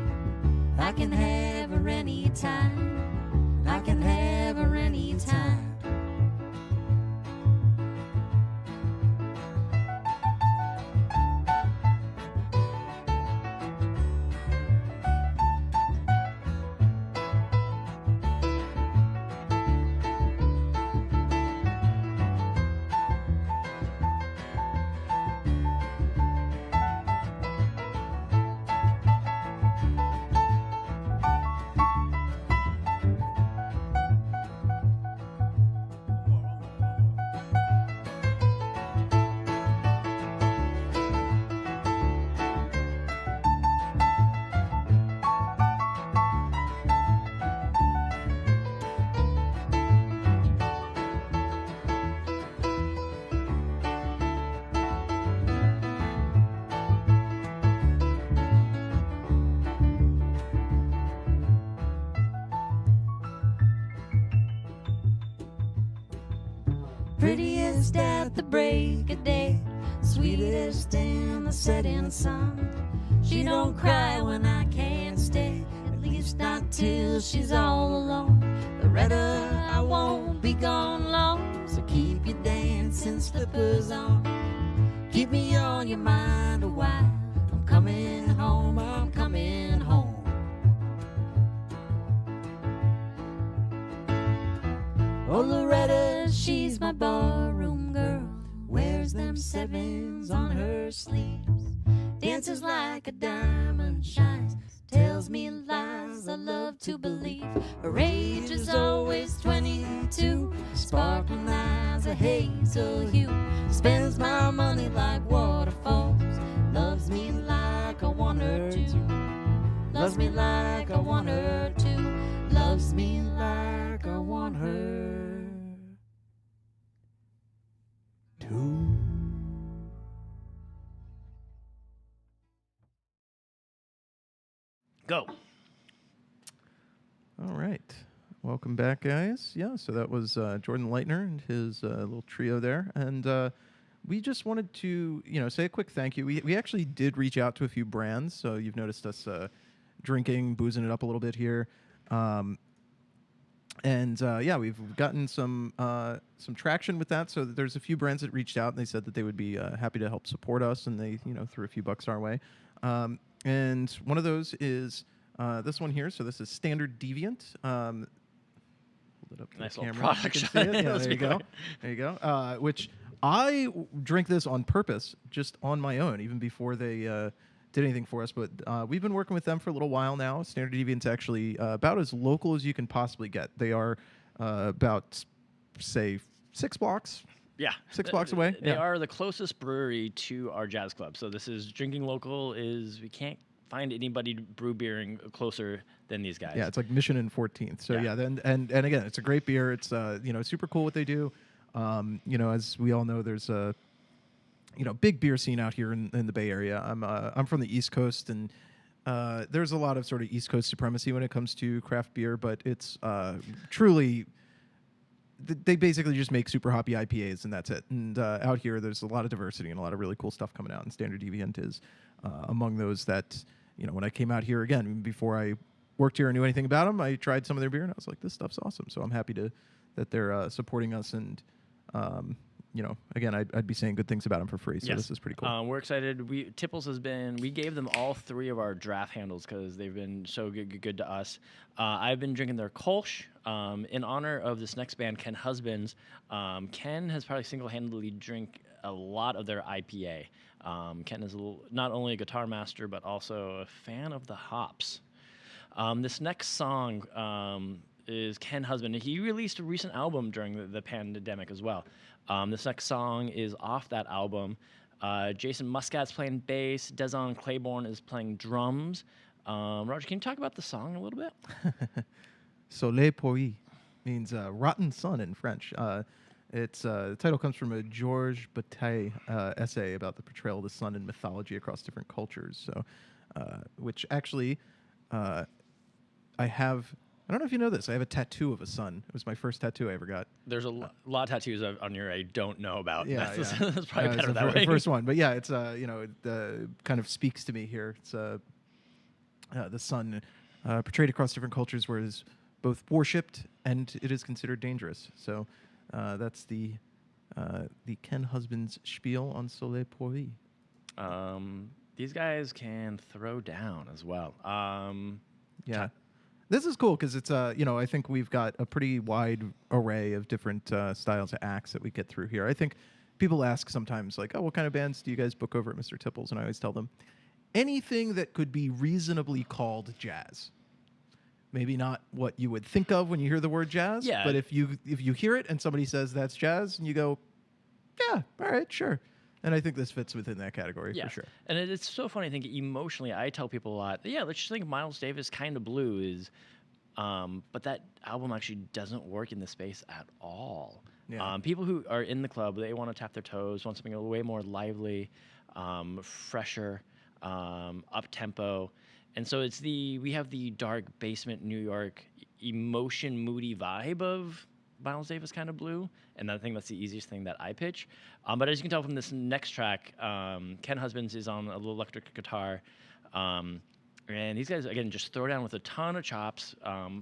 I can have her anytime, I can have her anytime. Prettiest at the break of day, sweetest in the setting sun. She don't cry when I can't stay, at least not till she's all alone. Loretta, I won't be gone long, so keep your dancing slippers on. Keep me on your mind a while, I'm coming home, I'm coming home. Oh, Loretta, she's my barroom girl, wears them sevens on her sleeves, dances like a diamond shines, tells me lies I love to believe. Her age is always 22, sparkling eyes a hazel hue, spends my money like waterfalls, loves me like I want her to, loves me like I want her to, loves me like I want her to. Go. All right. Welcome back, guys. Yeah, so that was Jordan Leitner and his little trio there. And we just wanted to, say a quick thank you. We actually did reach out to a few brands, so you've noticed us drinking, boozing it up a little bit here. We've gotten some traction with that. So there's a few brands that reached out, and they said that they would be happy to help support us, and they, threw a few bucks our way. And one of those is this one here. So this is Standard Deviant. Hold it up to Nice the little camera. product You can shot. see it. Yeah, Let's there you be go. clear. There you go. Which I drink this on purpose, just on my own, even before they did anything for us. But we've been working with them for a little while now. Standard Deviant's actually about as local as you can possibly get. They are about, say, 6 blocks. Yeah. 6 blocks away. They Yeah. are the closest brewery to our jazz club. So this is drinking local we can't find anybody brew beering closer than these guys. Yeah, it's like Mission and 14th. So Yeah. and again, it's a great beer. It's super cool what they do. As we all know, there's a big beer scene out here in the Bay Area. I'm from the East Coast, and there's a lot of sort of East Coast supremacy when it comes to craft beer, but it's truly they basically just make super hoppy IPAs, and that's it. And out here, there's a lot of diversity and a lot of really cool stuff coming out, and Standard Deviant is among those that, when I came out here again, before I worked here or knew anything about them, I tried some of their beer, and I was like, this stuff's awesome. So I'm happy that they're supporting us, and again, I'd be saying good things about them for free. So Yes. this is pretty cool. We're excited. Tipples we gave them all 3 of our draft handles because they've been so good to us. I've been drinking their Kolsch in honor of this next band, Ken Husbands. Ken has probably single-handedly drank a lot of their IPA. Ken is not only a guitar master, but also a fan of the hops. This next song is Ken Husband. He released a recent album during the pandemic as well. This next song is off that album. Jason Muscat's playing bass. Dezon Claiborne is playing drums. Roger, can you talk about the song a little bit? Soleil pourri means rotten sun in French. The title comes from a Georges Bataille essay about the portrayal of the sun in mythology across different cultures. So, which actually, I don't know if you know this. I have a tattoo of a sun. It was my first tattoo I ever got. There's a lot of tattoos on your I don't know about. Yeah, That's yeah. that's probably It's better the that way. first one, but yeah, it's it kind of speaks to me here. It's the sun portrayed across different cultures, where it is both worshipped and it is considered dangerous. So that's the Ken Husbands spiel on Soleil pourri. These guys can throw down as well. Yeah. This is cool because it's, I think we've got a pretty wide array of different styles of acts that we get through here. I think people ask sometimes, like, oh, what kind of bands do you guys book over at Mr. Tipple's? And I always tell them, anything that could be reasonably called jazz. Maybe not what you would think of when you hear the word jazz, Yeah. but if you hear it and somebody says that's jazz, and you go, yeah, all right, sure. And I think this fits within that category Yeah, for sure. And it's so funny. I think emotionally, I tell people a lot. Yeah, let's just think Miles Davis kind of blue is, but that album actually doesn't work in the space at all. Yeah. People who are in the club, they want to tap their toes, want something a way more lively, fresher, up tempo, and so we have the dark basement New York emotion, moody vibe of Miles Davis kind of blue, and I think that's the easiest thing that I pitch. But as you can tell from this next track, Ken Husbands is on a little electric guitar, and these guys, again, just throw down with a ton of chops,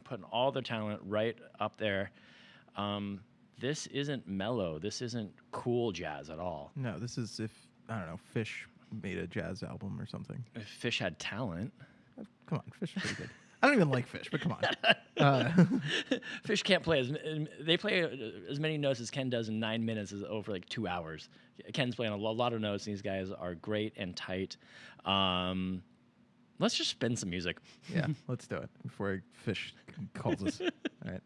putting all their talent right up there. This isn't mellow. This isn't cool jazz at all. No, this is if, I don't know, Fish made a jazz album or something. If Fish had talent. Come on, Fish is pretty good. I don't even like Fish, but come on. Fish can't play they play as many notes as Ken does in 9 minutes is over like 2 hours. Ken's playing a lot of notes, and these guys are great and tight. Let's just spin some music. Yeah, let's do it before Fish calls us. All right.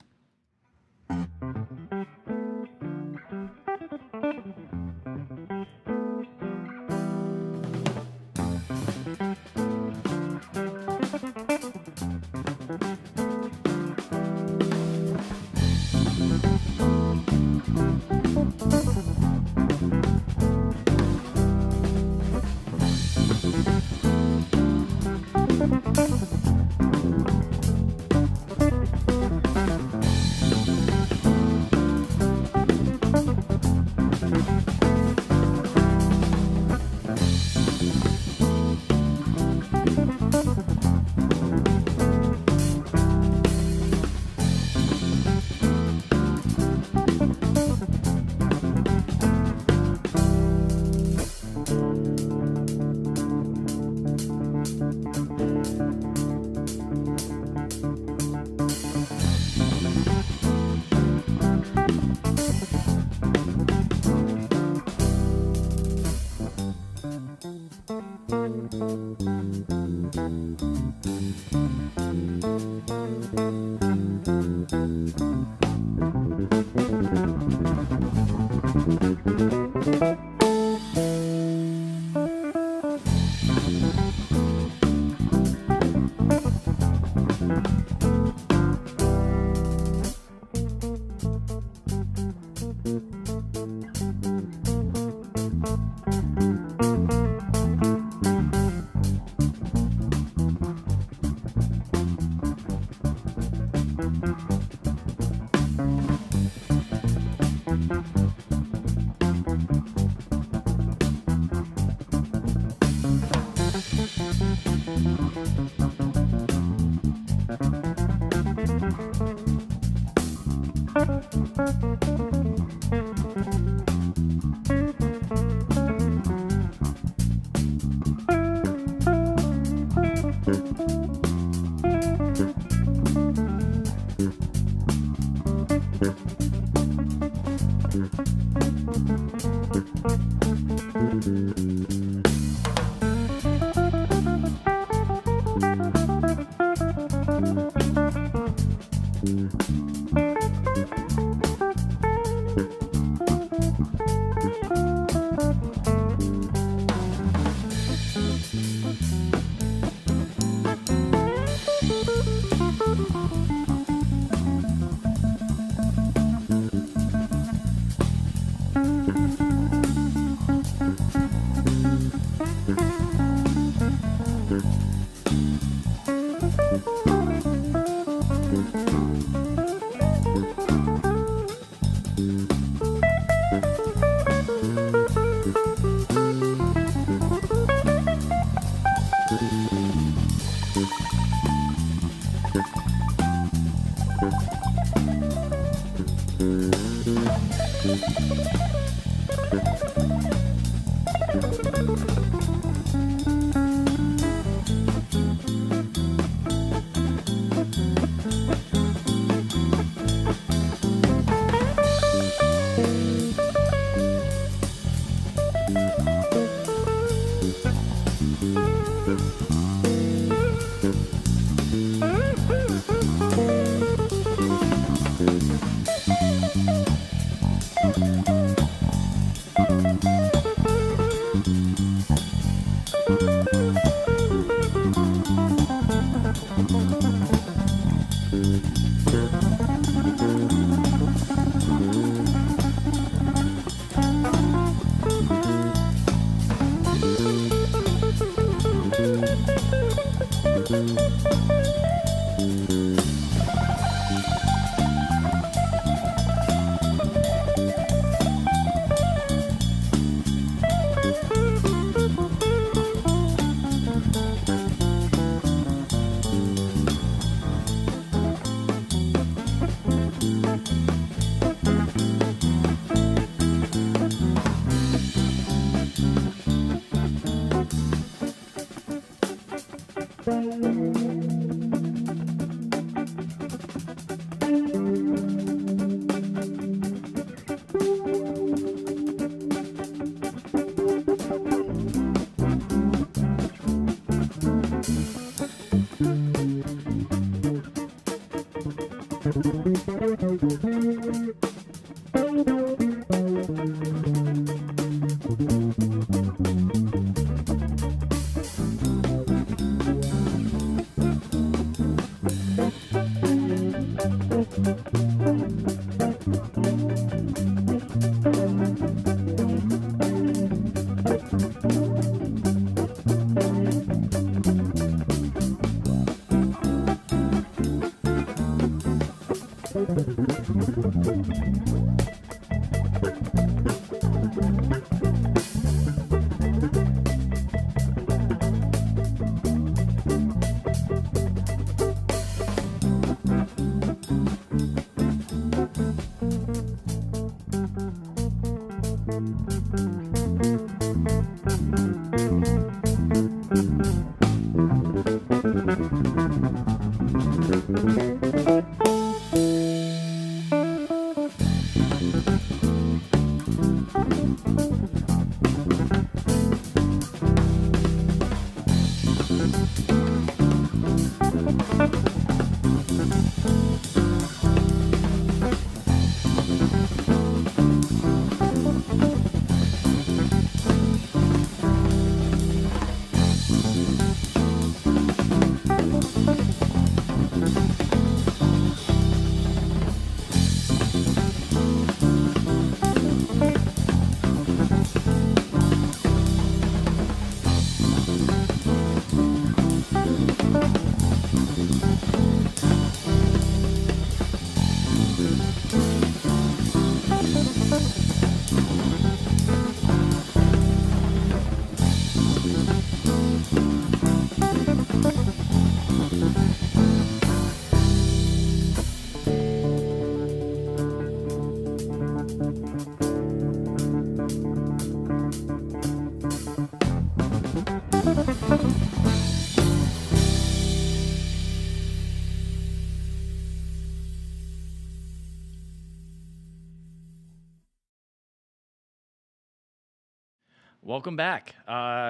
Welcome back.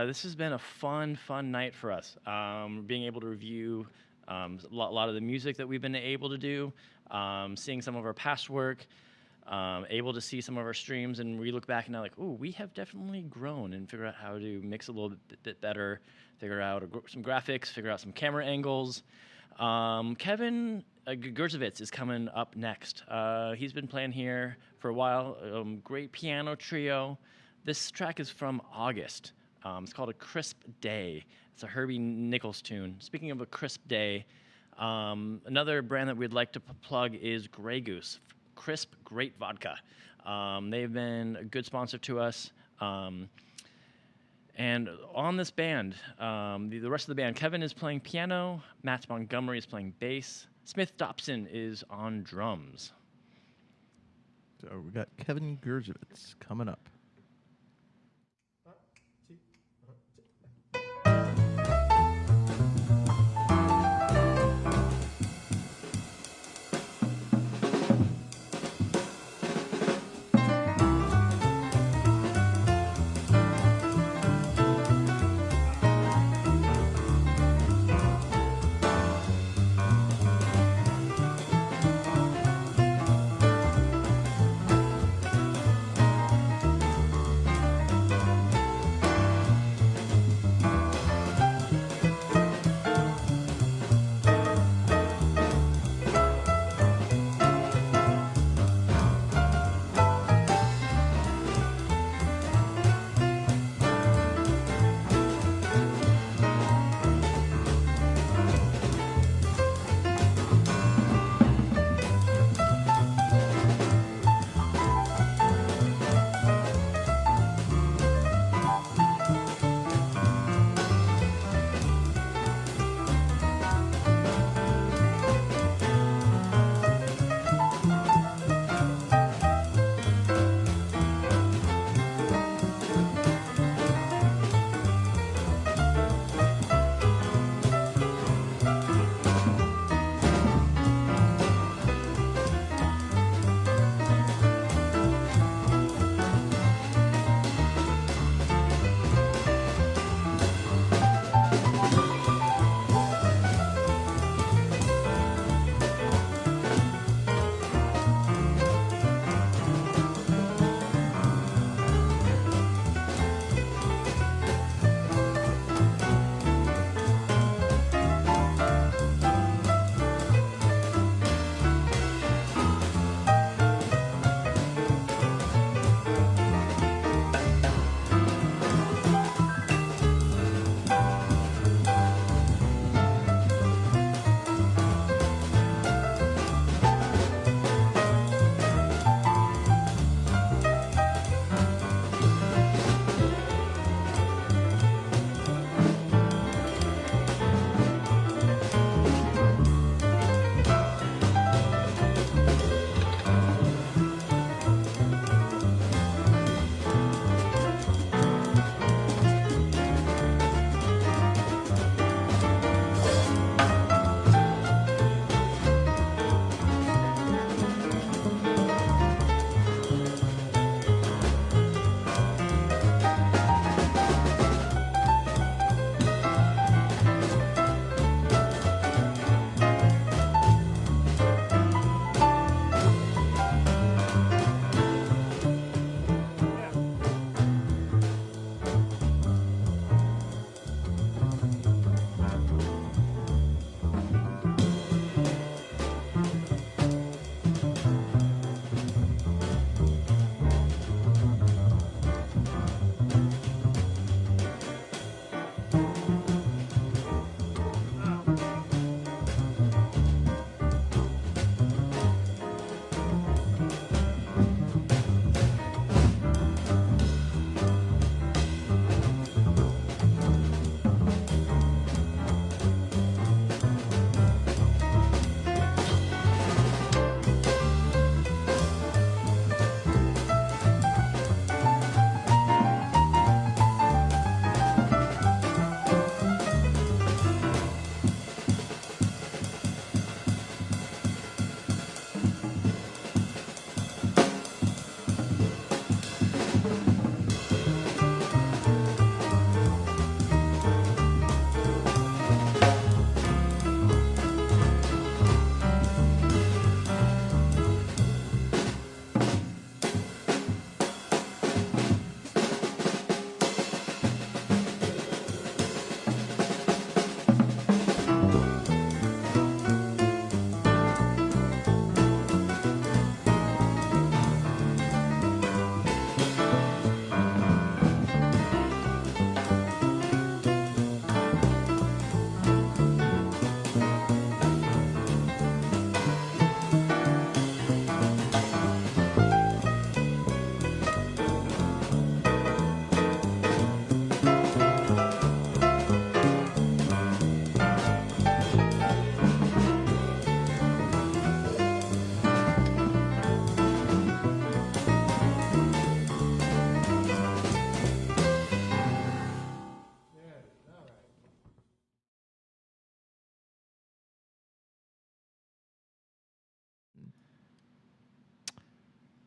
This has been a fun night for us. Being able to review a lot of the music that we've been able to do, seeing some of our past work, able to see some of our streams, and we look back and now like, ooh, we have definitely grown and figure out how to mix a little bit better, figure out some graphics, figure out some camera angles. Kevin Gersevich is coming up next. He's been playing here for a while. Great piano trio. This track is from August. It's called A Crisp Day. It's a Herbie Nichols tune. Speaking of a crisp day, another brand that we'd like to plug is Grey Goose, crisp, great vodka. They've been a good sponsor to us. And on this band, the rest of the band, Kevin is playing piano, Matt Montgomery is playing bass, Smith Dobson is on drums. So we got Kevin Gersevich coming up.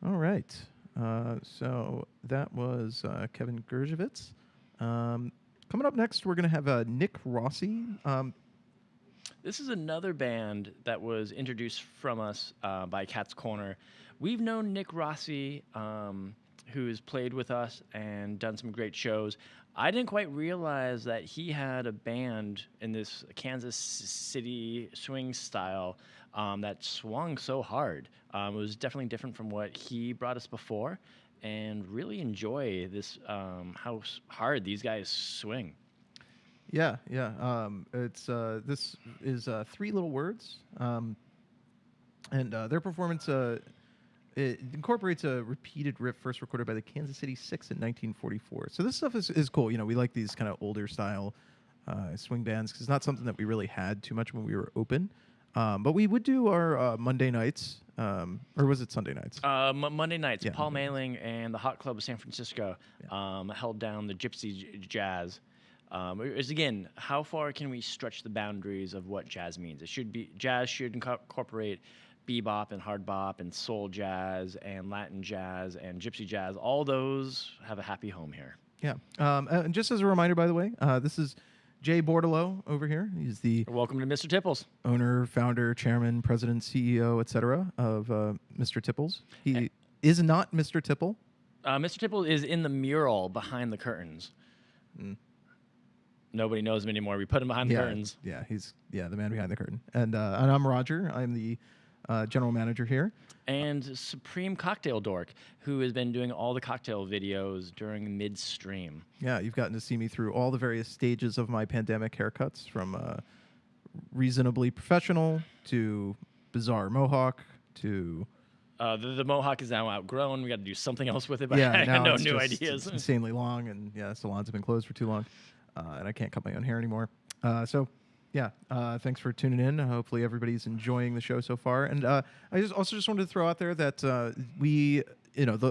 All right. So that was Kevin Gersevich. Coming up next, we're going to have Nick Rossi. This is another band that was introduced from us by Cat's Corner. We've known Nick Rossi, who's played with us and done some great shows. I didn't quite realize that he had a band in this Kansas City swing style that swung so hard. It was definitely different from what he brought us before, and really enjoy this how hard these guys swing. Yeah. It's this is Three Little Words, and their performance it incorporates a repeated riff first recorded by the Kansas City Six in 1944. So this stuff is cool. You know, we like these kind of older style swing bands because it's not something that we really had too much when we were open. But we would do our Monday nights, or was it Sunday nights? Monday nights. Yeah, Paul Monday Mailing and the Hot Club of San Francisco held down the gypsy jazz. It was, again, how far can we stretch the boundaries of what jazz means? Jazz should incorporate bebop and hard bop and soul jazz and Latin jazz and gypsy jazz. All those have a happy home here. Yeah. And just as a reminder, by the way, this is Jay Bordelot over here. He's the Welcome to Mr. Tipples. owner, founder, chairman, president, CEO, etc. of Mr. Tipples. He is not Mr. Tipple. Mr. Tipple is in the mural behind the curtains. Nobody knows him anymore. We put him behind the curtains. Yeah, he's the man behind the curtain. And I'm Roger. I'm the general manager here. And Supreme Cocktail Dork, who has been doing all the cocktail videos during midstream. Yeah, you've gotten to see me through all the various stages of my pandemic haircuts, from reasonably professional to bizarre mohawk to... The mohawk is now outgrown. We got to do something else with it, but yeah, I now got no it's new just ideas. insanely long, and salons have been closed for too long, and I can't cut my own hair anymore. Thanks for tuning in. Hopefully everybody's enjoying the show so far. And I just wanted to throw out there that the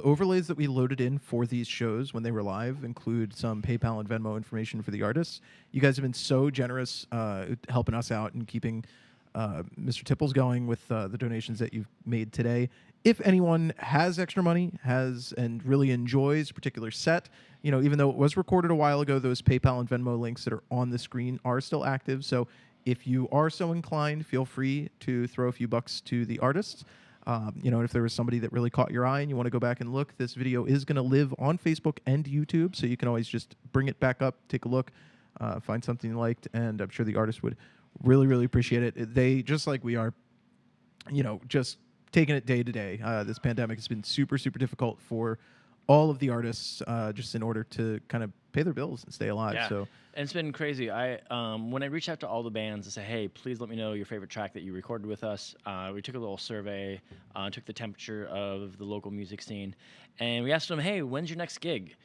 overlays that we loaded in for these shows when they were live include some PayPal and Venmo information for the artists. You guys have been so generous helping us out and keeping Mr. Tipples going with the donations that you've made today. If anyone has extra money, and really enjoys a particular set, even though it was recorded a while ago, those PayPal and Venmo links that are on the screen are still active. So if you are so inclined, feel free to throw a few bucks to the artists. If there was somebody that really caught your eye and you want to go back and look, this video is going to live on Facebook and YouTube, so you can always just bring it back up, take a look, find something you liked, and I'm sure the artist would really, really appreciate it. They, just like we are, just taking it day to day. This pandemic has been super, super difficult for all of the artists, just in order to kind of pay their bills and stay alive. Yeah. So, and it's been crazy. When I reached out to all the bands and said, hey, please let me know your favorite track that you recorded with us, we took a little survey, took the temperature of the local music scene, and we asked them, hey, when's your next gig?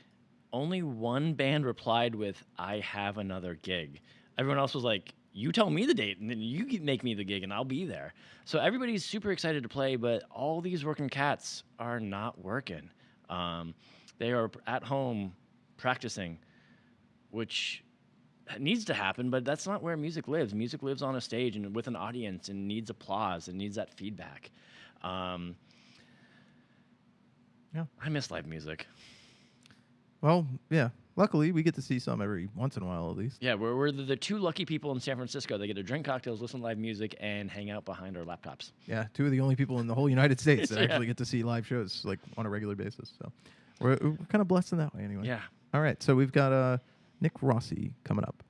Only one band replied with, I have another gig. Everyone else was like, you tell me the date, and then you make me the gig, and I'll be there. So everybody's super excited to play, but all these working cats are not working. They are at home practicing, which needs to happen, but that's not where music lives. Music lives on a stage and with an audience and needs applause and needs that feedback. I miss live music. well, yeah. Luckily, we get to see some every once in a while, at least. Yeah, we're the two lucky people in San Francisco. They get to drink cocktails, listen to live music, and hang out behind our laptops. Yeah, two of the only people in the whole United States that Yeah. actually get to see live shows like on a regular basis. So we're kind of blessed in that way, anyway. Yeah. All right, so we've got Nick Rossi coming up.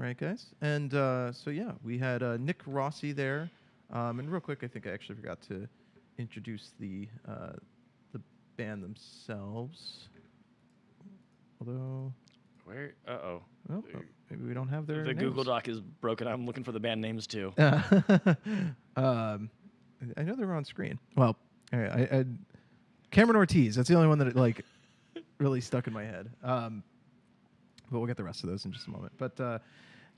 right, guys. And so yeah, we had Nick Rossi there. And real quick, I think I actually forgot to introduce the band themselves. Although, Where? well, maybe we don't have their The names. Google Doc is broken. I'm looking for the band names too. I know they were on screen. Well, all right, I Cameron Ortiz. That's the only one that like really stuck in my head. But we'll get the rest of those in just a moment. But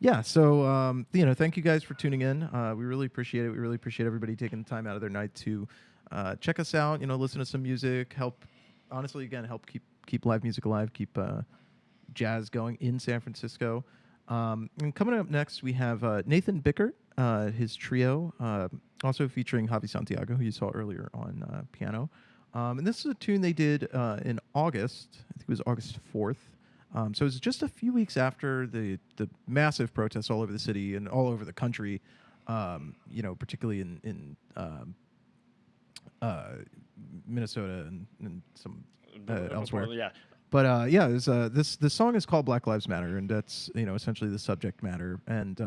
yeah, so thank you guys for tuning in. We really appreciate it. We really appreciate everybody taking the time out of their night to check us out. Listen to some music. Help keep live music alive. Keep jazz going in San Francisco. And coming up next, we have Nathan Bickert, his trio, also featuring Javi Santiago, who you saw earlier on piano. And this is a tune they did in August. I think it was August 4th. So it was just a few weeks after the massive protests all over the city and all over the country, particularly in Minnesota and some elsewhere. Yeah. But it was, this song is called Black Lives Matter, and that's essentially the subject matter. And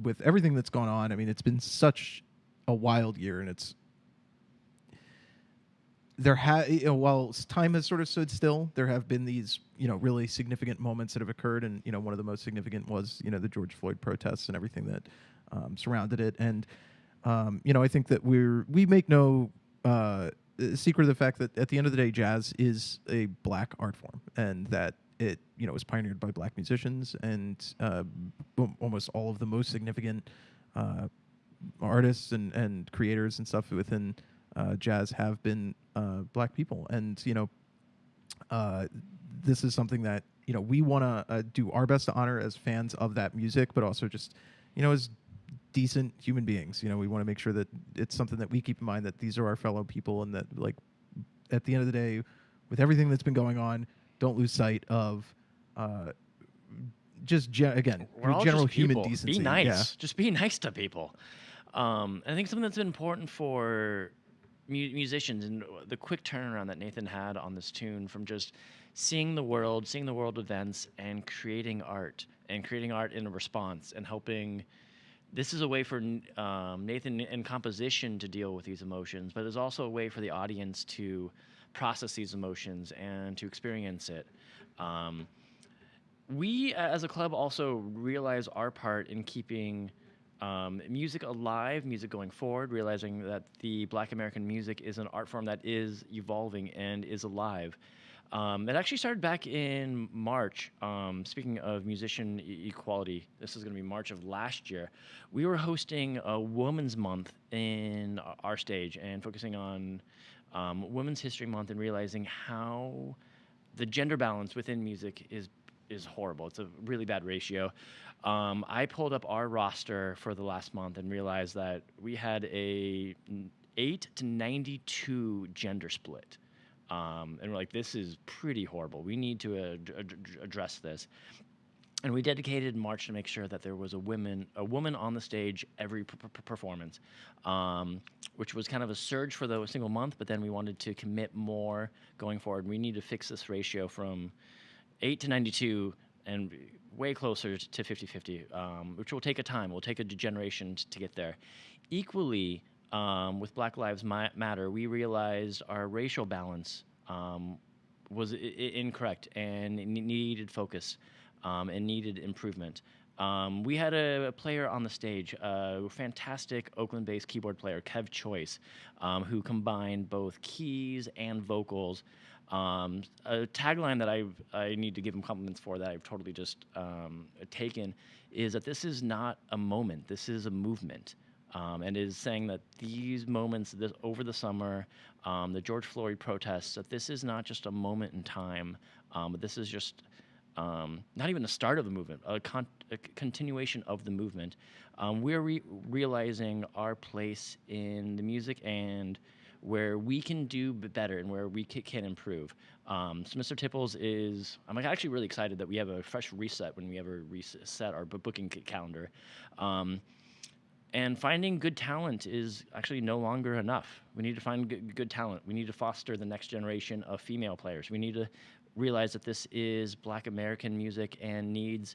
with everything that's gone on, I mean, it's been such a wild year, and it's while time has sort of stood still, there have been these really significant moments that have occurred, and one of the most significant was the George Floyd protests and everything that surrounded it. And I think that we make no secret of the fact that at the end of the day, jazz is a black art form, and that it was pioneered by black musicians, and almost all of the most significant artists and creators and stuff within jazz have been black people. And this is something that we want to do our best to honor as fans of that music, but also just as decent human beings. We want to make sure that it's something that we keep in mind, that these are our fellow people, and that, like, at the end of the day, with everything that's been going on, don't lose sight of just We're all general just human people. decency. Be nice. Yeah. Just be nice to people. I think something that's been important for musicians, and the quick turnaround that Nathan had on this tune, from just seeing the world events, and creating art in a response, and helping. This is a way for Nathan in composition to deal with these emotions, but it's also a way for the audience to process these emotions and to experience it. We, as a club, also realize our part in keeping music alive, music going forward, realizing that the Black American music is an art form that is evolving and is alive. It actually started back in March. Speaking of musician equality, this is going to be March of last year. We were hosting a Women's Month in our stage and focusing on Women's History Month, and realizing how the gender balance within music is horrible. It's a really bad ratio. I pulled up our roster for the last month and realized that we had a 8-92 gender split. And we're like, this is pretty horrible. We need to address this. And we dedicated March to make sure that there was a woman on the stage every performance, which was kind of a surge for the single month. But then we wanted to commit more going forward. We need to fix this ratio from 8-92 and way closer to 50-50, which will take a time. Will take a generation to get there. Equally, with Black Lives Matter, we realized our racial balance was incorrect and needed focus and needed improvement. We had a player on the stage, a fantastic Oakland-based keyboard player, Kev Choice, who combined both keys and vocals. A tagline that I need to give him compliments for, that I've totally just taken, is that this is not a moment, this is a movement. And is saying that these moments over the summer, the George Floyd protests, that this is not just a moment in time, but this is just not even the start of a movement, a continuation of the movement. We're realizing our place in the music and where we can do better and where we can improve. So Mr. Tipples I'm actually really excited that we have a fresh reset when we ever reset our booking calendar. And finding good talent is actually no longer enough. We need to find good talent. We need to foster the next generation of female players. We need to realize that this is Black American music and needs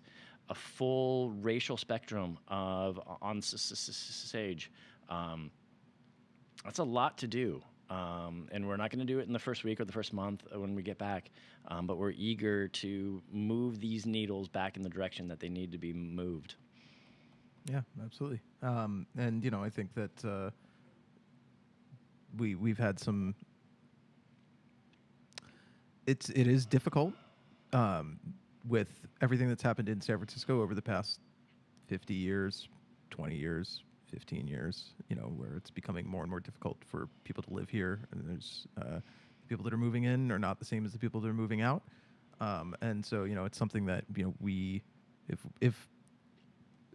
a full racial spectrum of on stage. That's a lot to do. And we're not going to do it in the first week or the first month when we get back, but we're eager to move these needles back in the direction that they need to be moved. Yeah, absolutely. And you know, I think that we've had some. It is difficult with everything that's happened in San Francisco over the past 50 years, 20 years, 15 years. You know, where it's becoming more and more difficult for people to live here, and there's people that are moving in are not the same as the people that are moving out, and so you know, it's something that you know if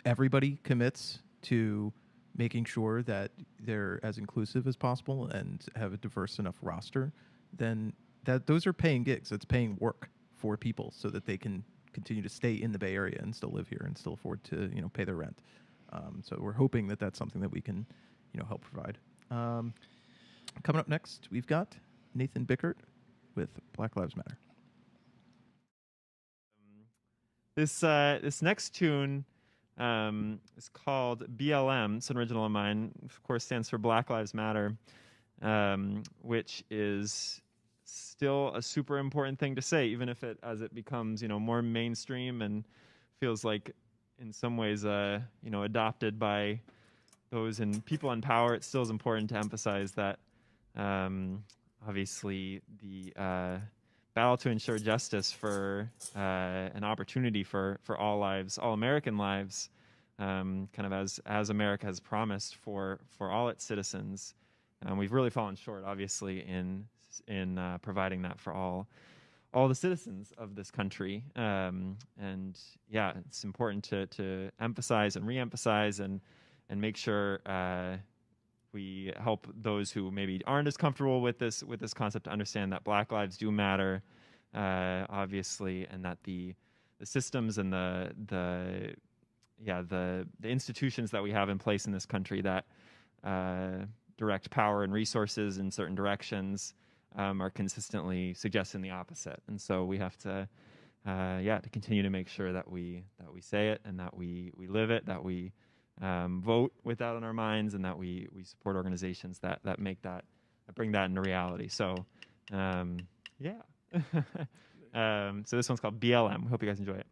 everybody commits to making sure that they're as inclusive as possible and have a diverse enough roster, then those are paying gigs. It's paying work for people so that they can continue to stay in the Bay Area and still live here and still afford to, you know, pay their rent. So we're hoping that that's something that we can, you know, help provide. Coming up next, we've got Nathan Bickert with Black Lives Matter. This next tune is called BLM. It's an original of mine. Of course, stands for Black Lives Matter, which is still a super important thing to say, even if as it becomes, you know, more mainstream and feels like, in some ways, you know, adopted by those and people in power. It still is important to emphasize that, obviously, the battle to ensure justice for an opportunity for all lives, all American lives, kind of as America has promised for all its citizens. We've really fallen short, obviously, in providing that for all the citizens of this country. And yeah, it's important to emphasize and re-emphasize and make sure we help those who maybe aren't as comfortable with this concept to understand that Black lives do matter, obviously, and that the systems and the institutions that we have in place in this country that direct power and resources in certain directions are consistently suggesting the opposite. And so we have to to continue to make sure that we say it and that we live it, that we vote with that on our minds, and that we support organizations that bring that into reality. So so this one's called BLM. Hope you guys enjoy it.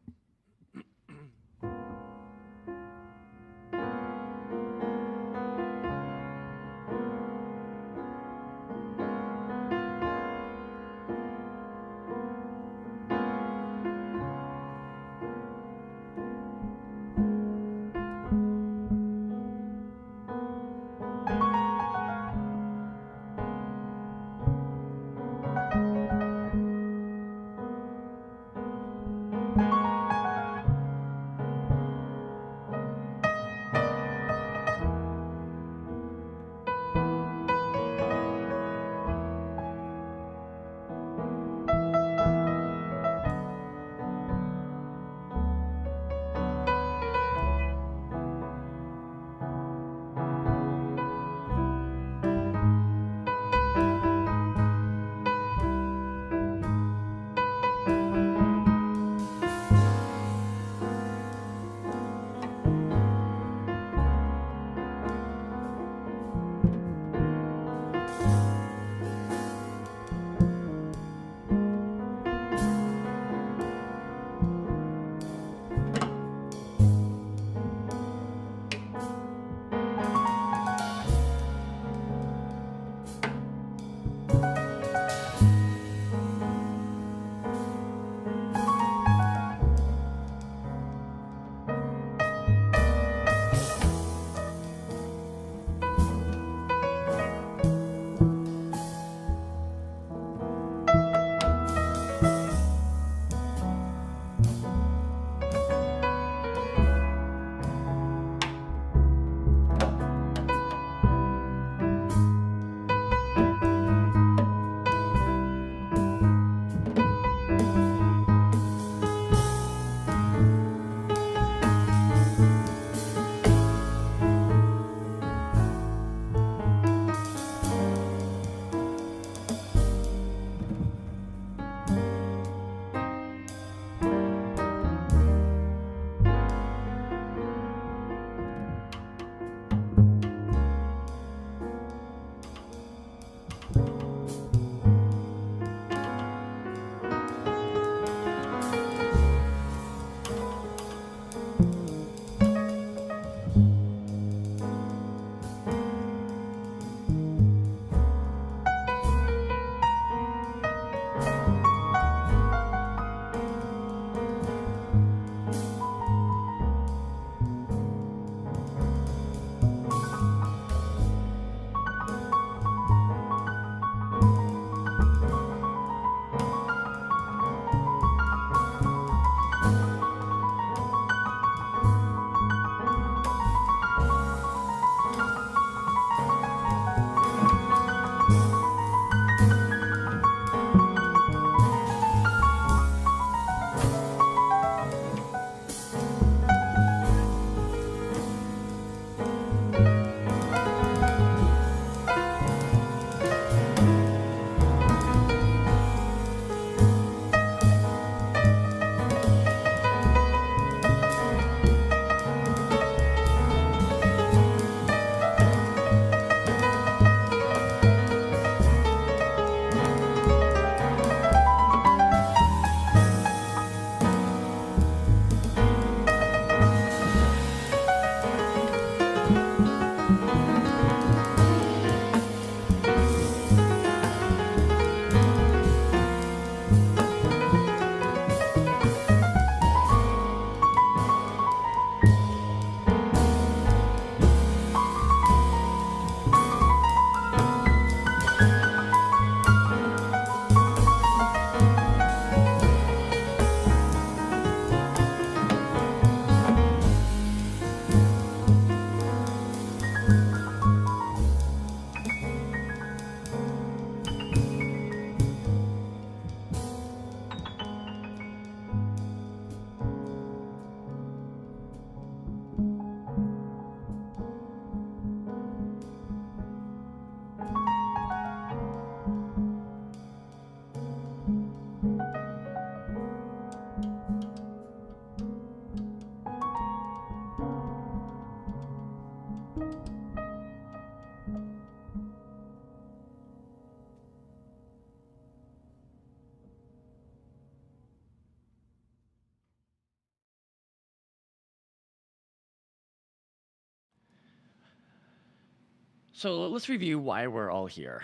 So let's review why we're all here.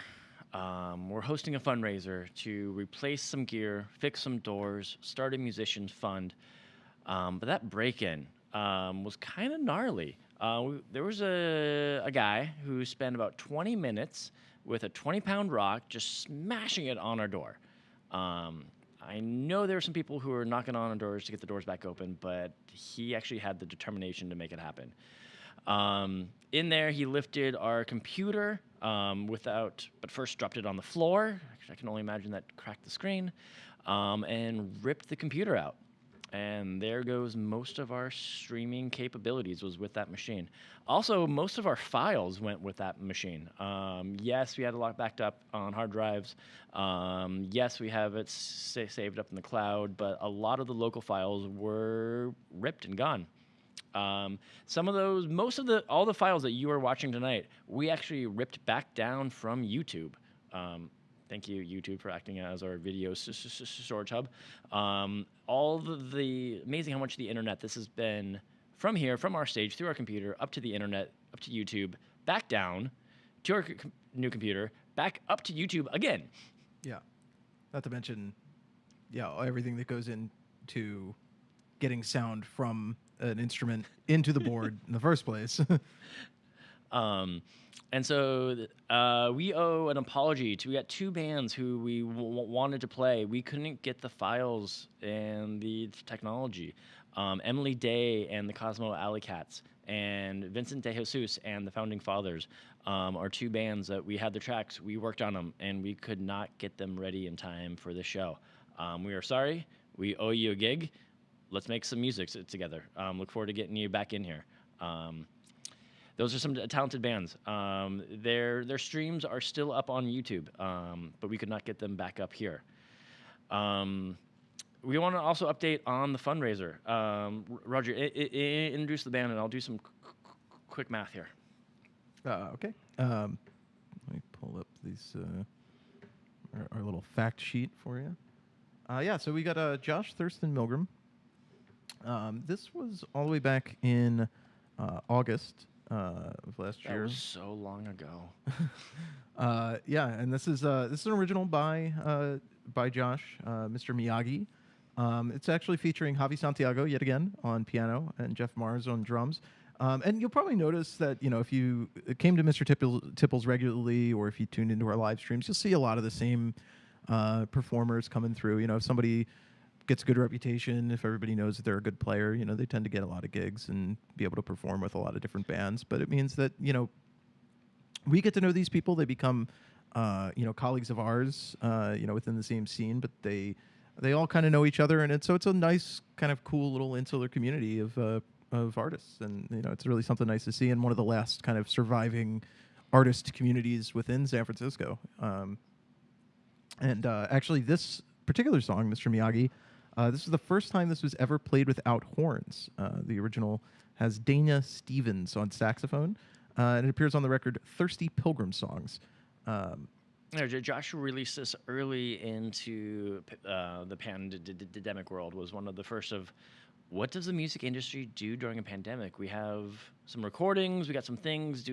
We're hosting a fundraiser to replace some gear, fix some doors, start a musicians fund. But that break-in was kind of gnarly. There was a guy who spent about 20 minutes with a 20-pound rock just smashing it on our door. I know there were some people who were knocking on our doors to get the doors back open, but he actually had the determination to make it happen. In there, he lifted our computer but first dropped it on the floor. I can only imagine that cracked the screen, and ripped the computer out. And there goes most of our streaming capabilities was with that machine. Also, most of our files went with that machine. Yes, we had a lot backed up on hard drives. Yes, we have it saved up in the cloud, but a lot of the local files were ripped and gone. Some of those, all the files that you are watching tonight, we actually ripped back down from YouTube. Thank you, YouTube, for acting as our video storage hub. All the amazing how much the internet this has been from here, from our stage, through our computer, up to the internet, up to YouTube, back down to our new computer, back up to YouTube again. Yeah. Not to mention, everything that goes into getting sound from an instrument into the board in the first place. And so we owe an apology we got two bands who we wanted to play. We couldn't get the files and the technology. Emily Day and the Cosmo Alley Cats, and Vincent De Jesus and the Founding Fathers are two bands that we had the tracks. We worked on them, and we could not get them ready in time for the show. We are sorry. We owe you a gig. Let's make some music together. Look forward to getting you back in here. Those are some talented bands. Their streams are still up on YouTube, but we could not get them back up here. We want to also update on the fundraiser. Roger, introduce the band, and I'll do some quick math here. Okay. Let me pull up these our little fact sheet for you. So we got Josh Thurston Milgram. This was all the way back in August of last year. That was so long ago. And this is an original by Josh, Mr. Miyagi. It's actually featuring Javi Santiago yet again on piano and Jeff Mars on drums. And you'll probably notice that, if you came to Mr. Tipple's regularly, or if you tuned into our live streams, you'll see a lot of the same performers coming through. If somebody gets a good reputation, if everybody knows that they're a good player, they tend to get a lot of gigs and be able to perform with a lot of different bands. But it means that, we get to know these people. They become, colleagues of ours, within the same scene, but they all kind of know each other. And it's a nice kind of cool little insular community of artists. And, it's really something nice to see, and one of the last kind of surviving artist communities within San Francisco. Actually, this particular song, Mr. Miyagi, this is the first time this was ever played without horns. The original has Dana Stevens on saxophone, and it appears on the record Thirsty Pilgrim Songs. Josh released this early into the pandemic world, was one of the first of what does the music industry do during a pandemic? We have some recordings, we got some things.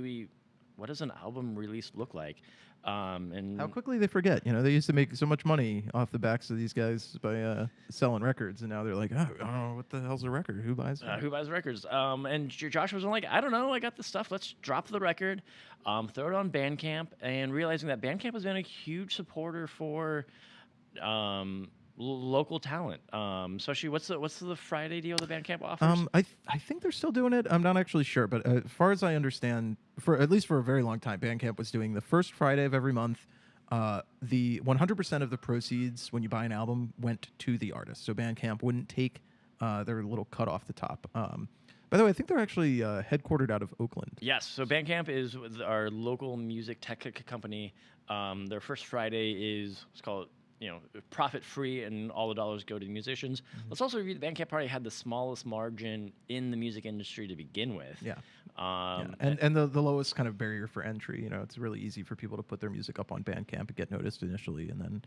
What does an album release look like? And how quickly they forget. They used to make so much money off the backs of these guys by selling records, and now they're like, oh, what the hell's a record? Who buys it? Who buys records? And Josh was like, I don't know, I got the stuff. Let's drop the record, throw it on Bandcamp, and realizing that Bandcamp has been a huge supporter for local talent. Especially, what's the Friday deal the Bandcamp offers? I think they're still doing it. I'm not actually sure, but as far as I understand, at least for a very long time, Bandcamp was doing the first Friday of every month. The 100% of the proceeds when you buy an album went to the artist, so Bandcamp wouldn't take their little cut off the top. By the way, I think they're actually headquartered out of Oakland. Yes, so Bandcamp is our local music tech company. Their first Friday is, let's call it, profit free, and all the dollars go to the musicians. Mm-hmm. Let's also review the Bandcamp probably had the smallest margin in the music industry to begin with. Yeah. And the lowest kind of barrier for entry. It's really easy for people to put their music up on Bandcamp and get noticed initially, and then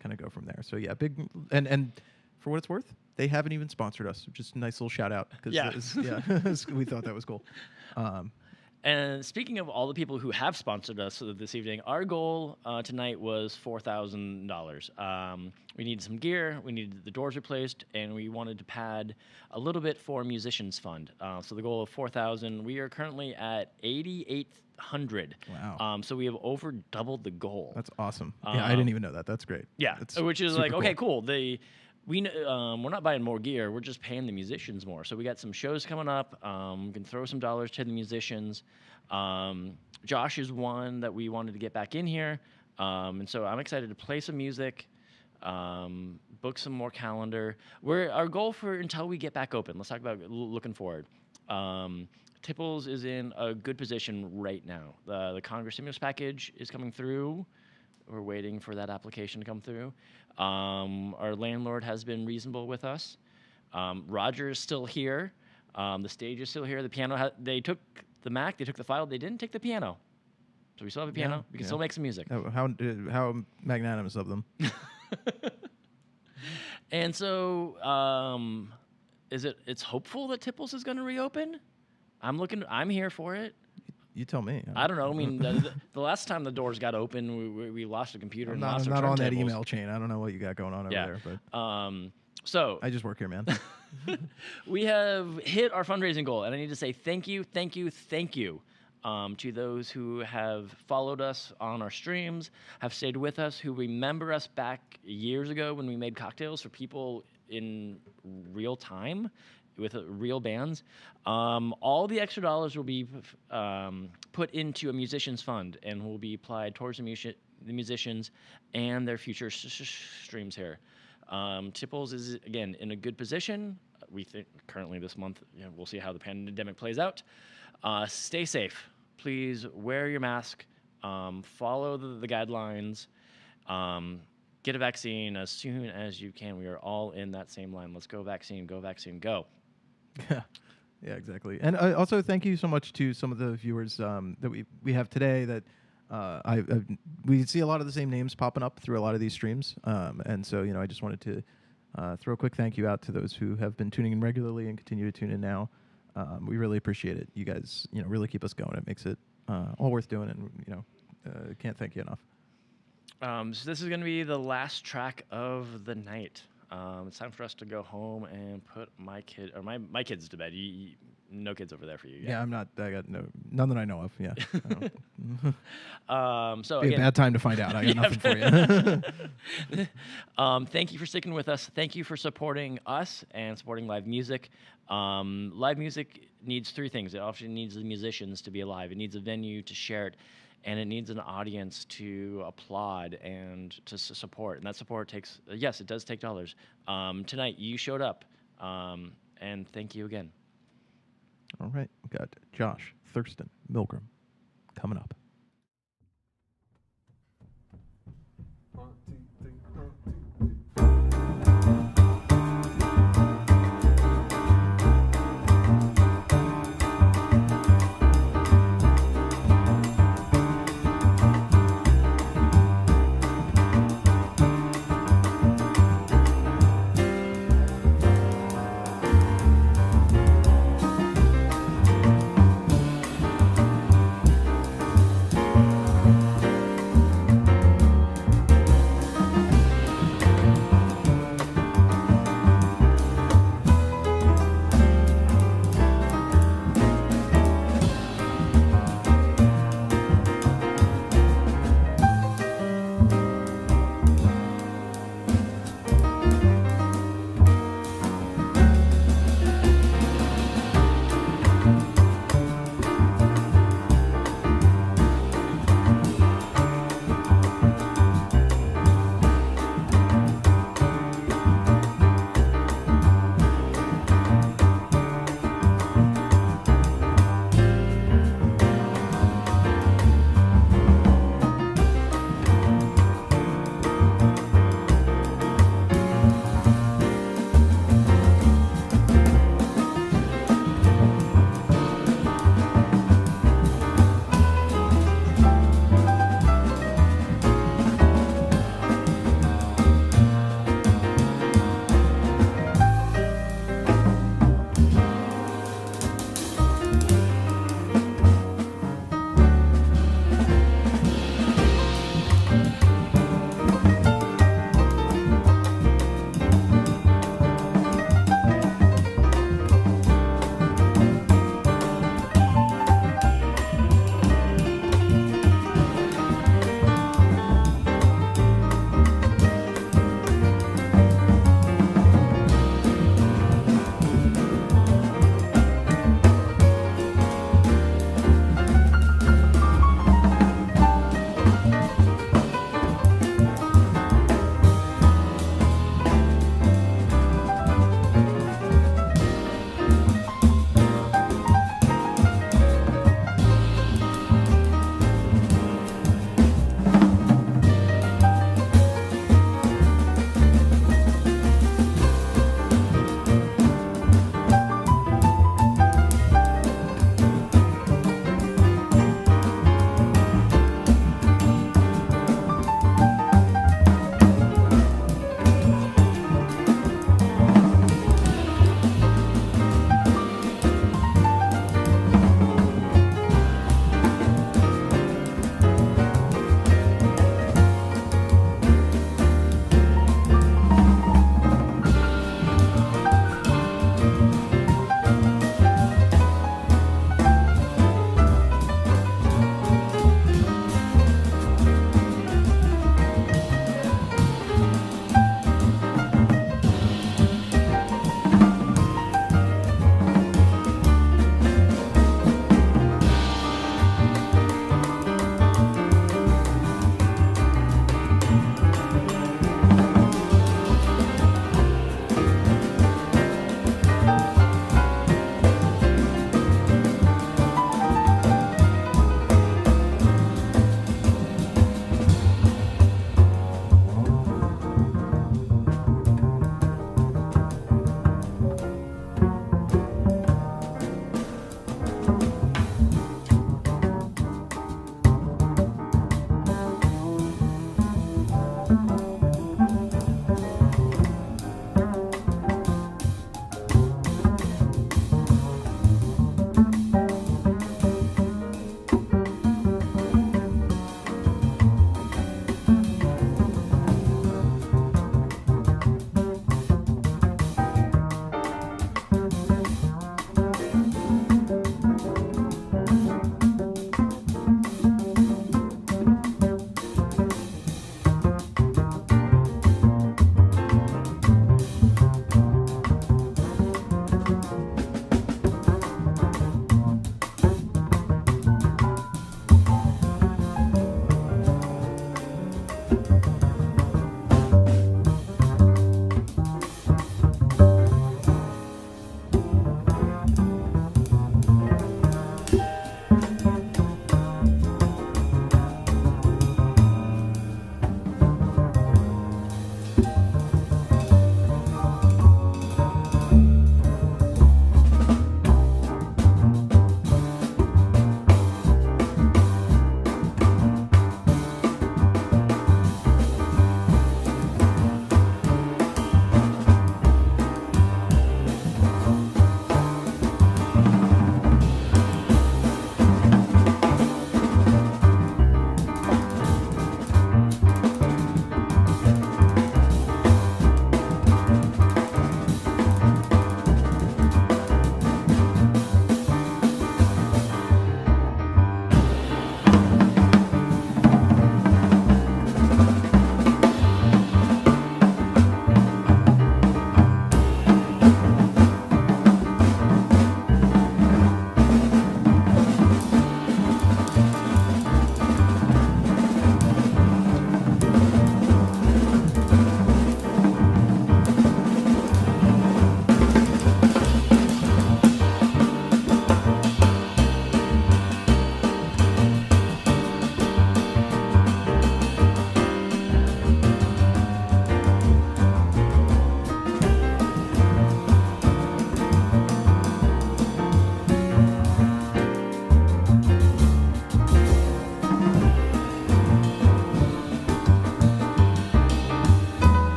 kind of go from there. So yeah, big and for what it's worth, they haven't even sponsored us. Just a nice little shout out because we thought that was cool. And speaking of all the people who have sponsored us this evening, our goal tonight was $4,000. We needed some gear, we needed the doors replaced, and we wanted to pad a little bit for musicians fund. So the goal of $4,000. We are currently at $8,800. Wow. So we have over doubled the goal. That's awesome. Yeah, I didn't even know that. That's great. Yeah, That's which is super like, okay, cool. We're not buying more gear. We're just paying the musicians more. So we got some shows coming up. We can throw some dollars to the musicians. Josh is one that we wanted to get back in here. And so I'm excited to play some music, book some more calendar. Our goal for until we get back open, let's talk about looking forward. Tipples is in a good position right now. The Congress stimulus package is coming through. We're waiting for that application to come through. Our landlord has been reasonable with us. Roger is still here. The stage is still here. The piano, they took the Mac, they took the file, they didn't take the piano. So we still have a piano. Yeah, We can still make some music. How magnanimous of them. And so, it's hopeful that Tipples is going to reopen? I'm here for it. You tell me. I don't know. I mean, the last time the doors got open, we lost a computer I'm and not, lost I'm our not on that turntables. email chain. I don't know what you got going on over there, but So I just work here, man. we have hit our fundraising goal, and I need to say thank you to those who have followed us on our streams, have stayed with us, who remember us back years ago when we made cocktails for people in real time with real bands. All the extra dollars will be put into a musician's fund and will be applied towards the musicians and their future streams here. Tipples is, again, in a good position. We think currently this month, we'll see how the pandemic plays out. Stay safe. Please wear your mask. Follow the guidelines. Get a vaccine as soon as you can. We are all in that same line. Let's go vaccine, go. Yeah, exactly. And also thank you so much to some of the viewers that we have today that we see a lot of the same names popping up through a lot of these streams. And so, I just wanted to throw a quick thank you out to those who have been tuning in regularly and continue to tune in now. We really appreciate it. You guys, really keep us going. It makes it all worth doing, and can't thank you enough. So this is going to be the last track of the night. It's time for us to go home and put my kids to bed. No kids over there for you yet. Yeah, I'm not. I got none that I know of. Yeah. So Be again, a bad time to find out. I got nothing for you. Thank you for sticking with us. Thank you for supporting us and supporting live music. Live music needs three things. It often needs the musicians to be alive. It needs a venue to share it, and it needs an audience to applaud and to support. And that support takes, yes, it does take dollars. Tonight, you showed up, and thank you again. All right. We got Josh, Thurston, Milgram coming up. 1, 2, 3, 1, 2, 3.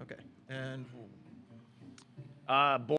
Okay. And Bo-